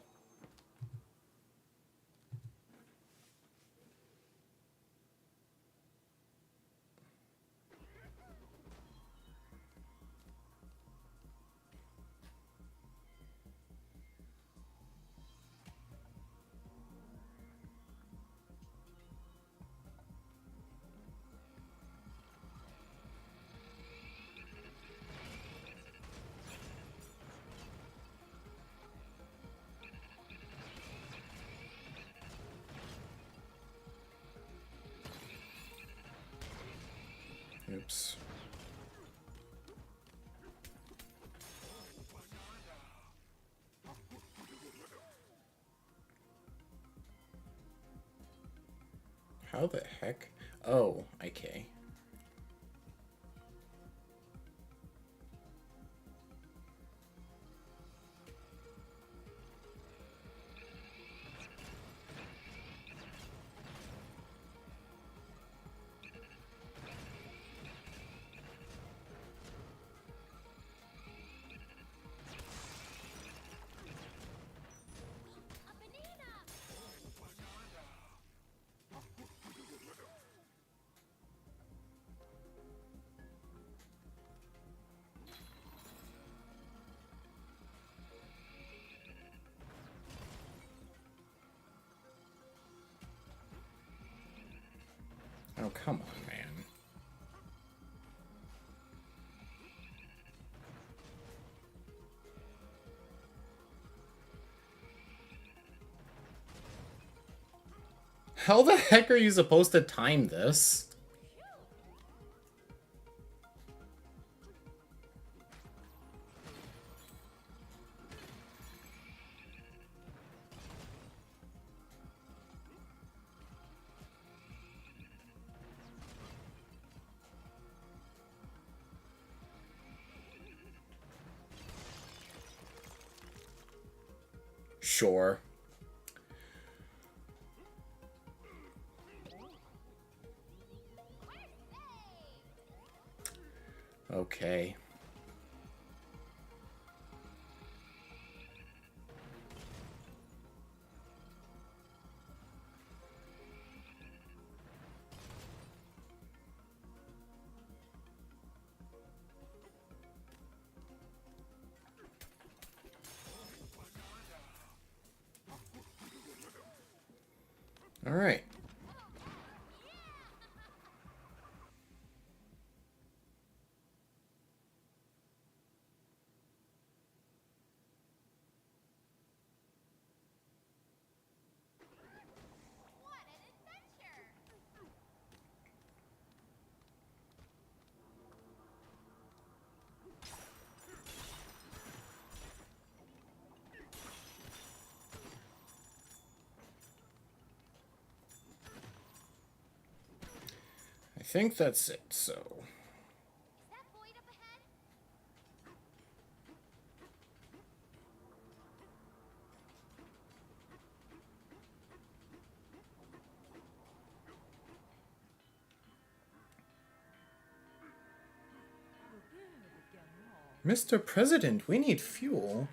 S1: Oops. How the heck? Oh, okay. come on, man. How the heck are you supposed to time this? Sure. Okay. All right.
S2: What an adventure!
S1: I think that's it, so...
S2: Is that void up ahead?
S1: Mr. President, we need fuel.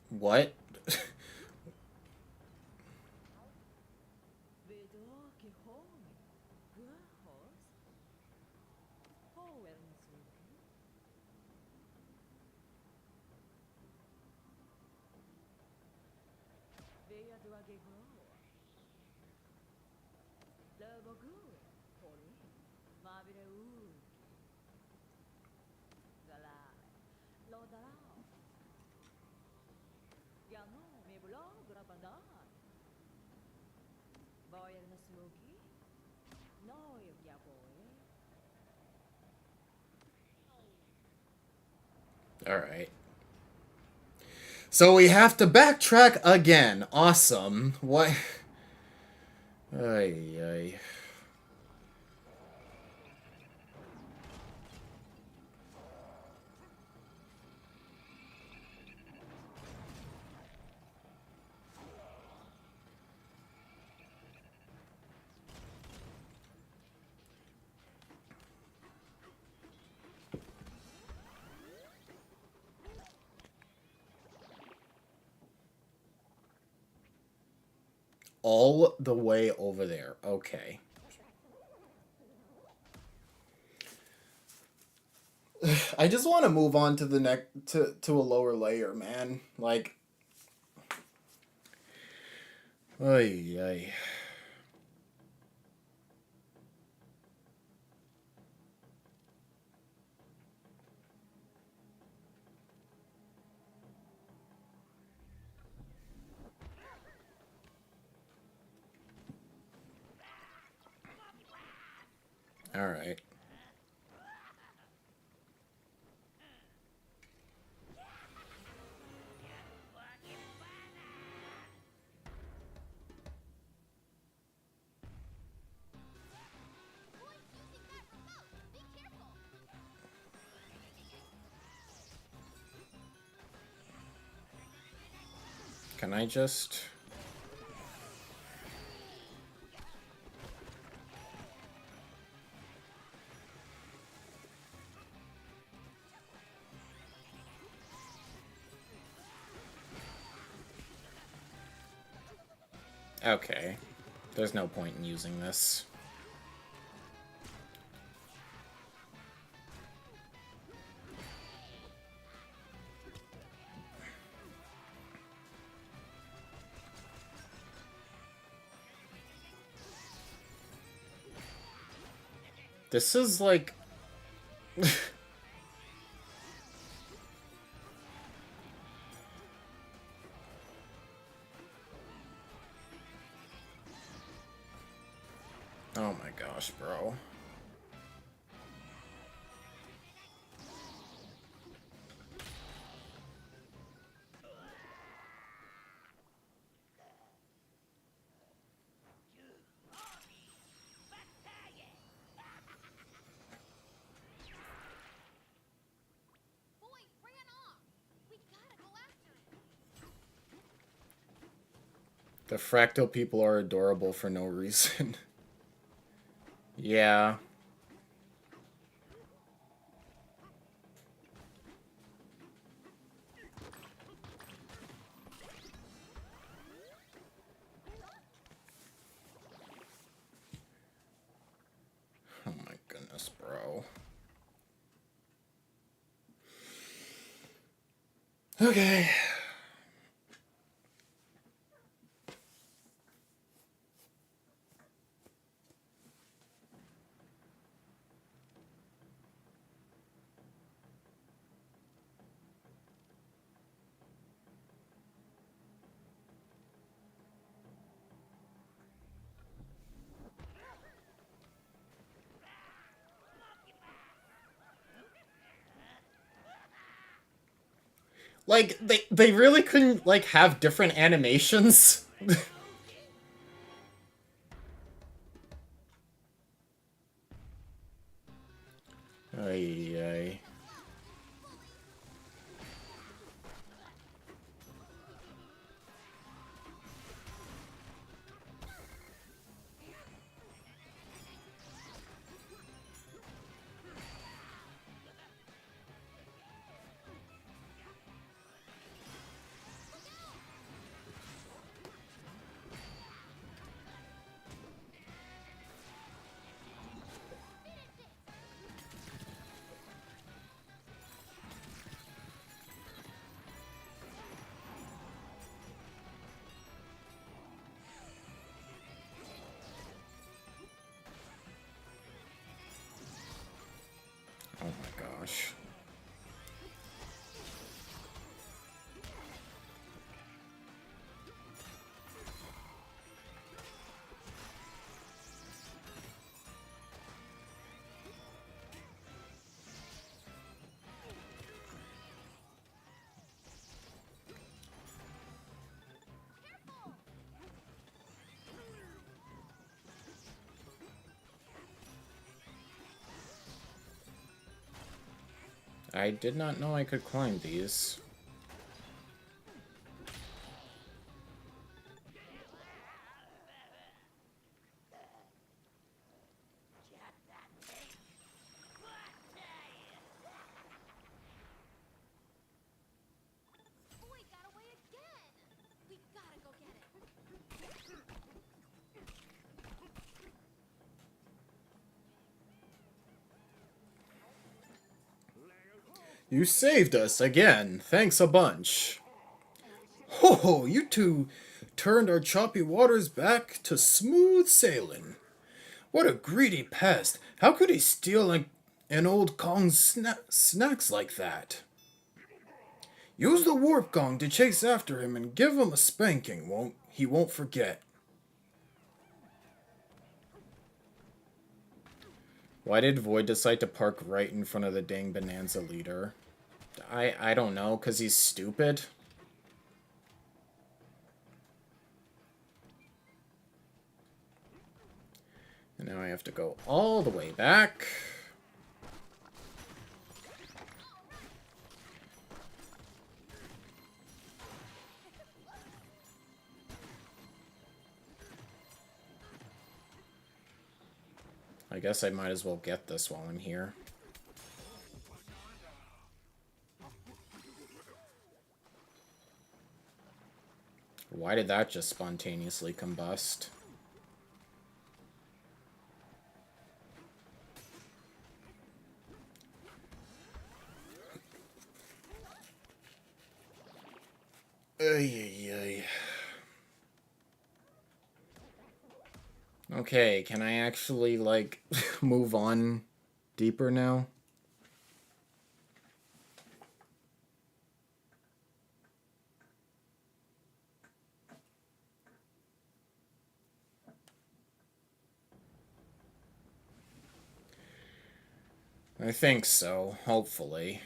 S1: What? Alright. So we have to backtrack again. Awesome. What? Ay, ay. All the way over there. Okay. I just want to move on to the next to a lower layer, man. Like, ay, ay. All right.
S2: Boy, using that remote! Be careful!
S1: Can I just... Okay. There's no point in using this. This is like... Oh my gosh, bro.
S2: Boy ran off. We gotta go after him.
S1: The fractal people are adorable for no reason. Yeah. Oh my goodness, bro. Okay. Like, they really couldn't, like, have different animations? Ay, ay. Oh my gosh. I did not know I could climb these.
S2: Boy got away again. We gotta go get him.
S1: You saved us again. Thanks a bunch. Ho, you two turned our choppy waters back to smooth sailing. What a greedy pest. How could he steal like an old Kong's snacks like that? Use the warp gong to chase after him and give him a spanking. He won't forget. Why did Void decide to park right in front of the dang Bananza leader? I don't know, because he's stupid? And now I have to go all the way back. I guess I might as well get this while I'm here. Why did that just spontaneously combust? Ay, ay, ay. Okay, can I actually, like, move on deeper now? I think so, hopefully.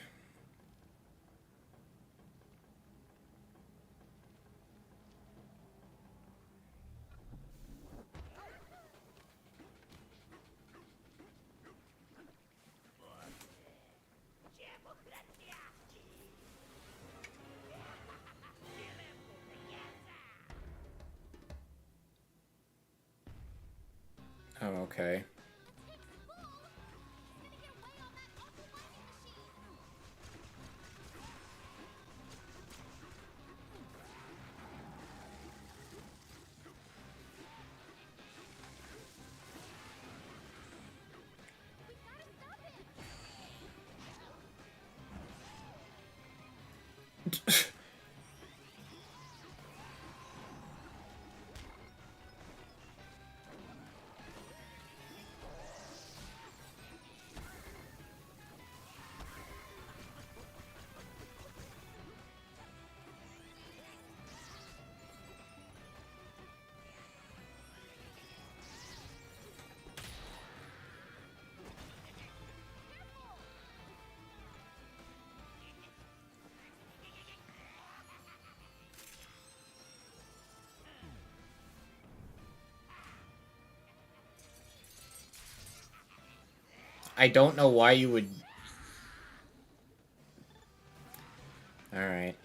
S1: Oh, okay. I don't know why you would... Alright.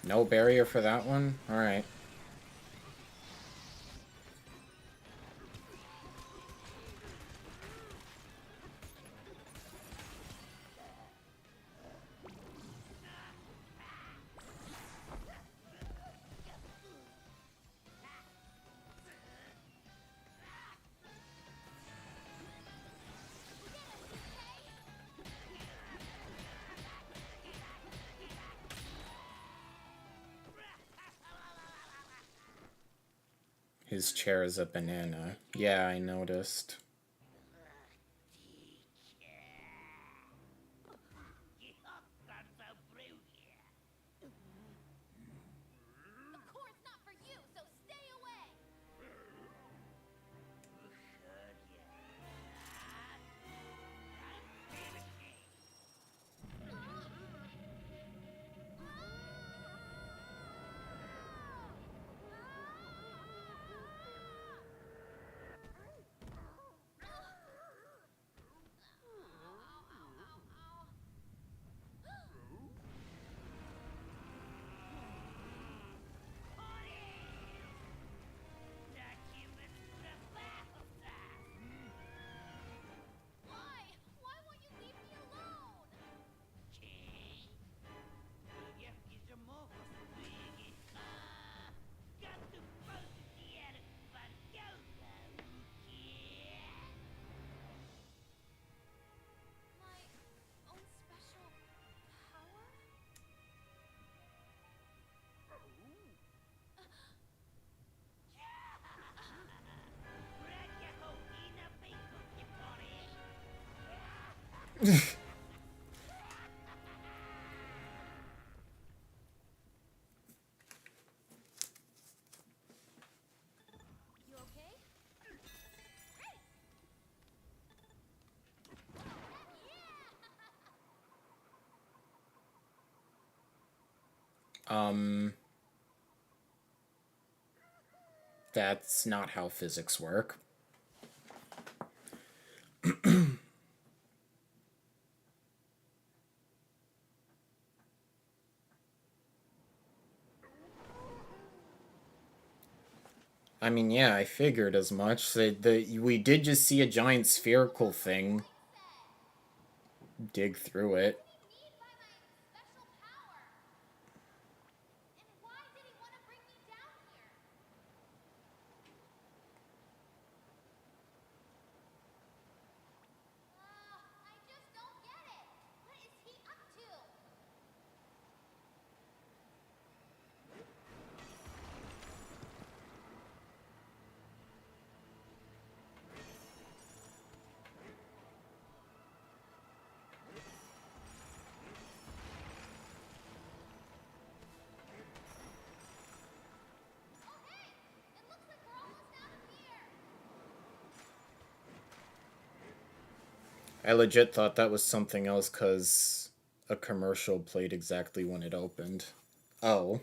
S1: No barrier for that one? Alright. His chair is a banana. Yeah, I noticed.
S2: The core's not for you, so stay away! Why? Why won't you leave me alone? My own special power? You okay?
S1: That's not how physics work. I mean, yeah, I figured as much. We did just see a giant spherical thing dig through it.
S2: What did he mean by my special power? And why did he want to bring me down here? I just don't get it. What is he up to? Oh, hey! It looks like we're almost out of here.
S1: I legit thought that was something else because a commercial played exactly when it opened. Oh.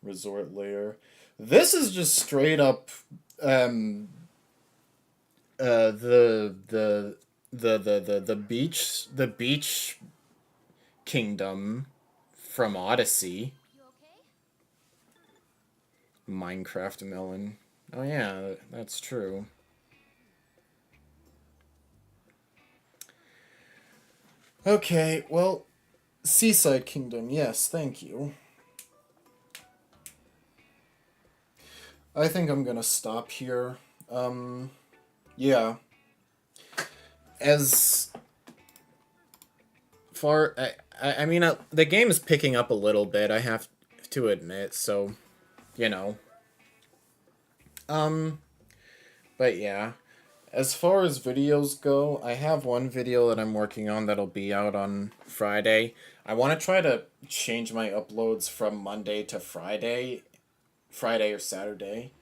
S1: Resort layer. This is just straight up um the beach kingdom from Odyssey.
S2: You okay?
S1: Minecraft melon. Oh yeah, that's true. Okay, well, Seaside Kingdom, yes, thank you. I think I'm gonna stop here. Yeah. As far, I mean, the game is picking up a little bit, I have to admit, so, you know. Um, but yeah. As far as videos go, I have one video that I'm working on that'll be out on Friday. I want to try to change my uploads from Monday to Friday or Saturday.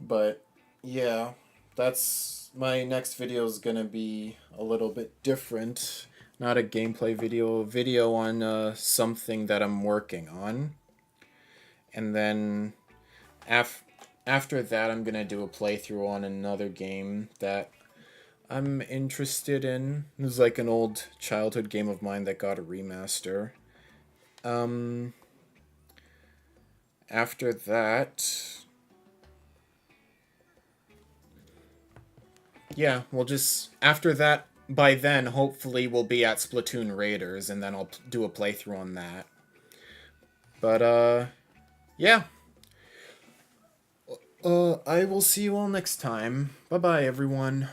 S1: But yeah, that's my next video is gonna be a little bit different. Not a gameplay video, a video on something that I'm working on. And then after that, I'm gonna do a playthrough on another game that I'm interested in. It was like an old childhood game of mine that got a remaster. After that, yeah, we'll just after that. By then, hopefully, we'll be at Splatoon Raiders, and then I'll do a playthrough on that. But yeah. I will see you all next time. Bye bye, everyone.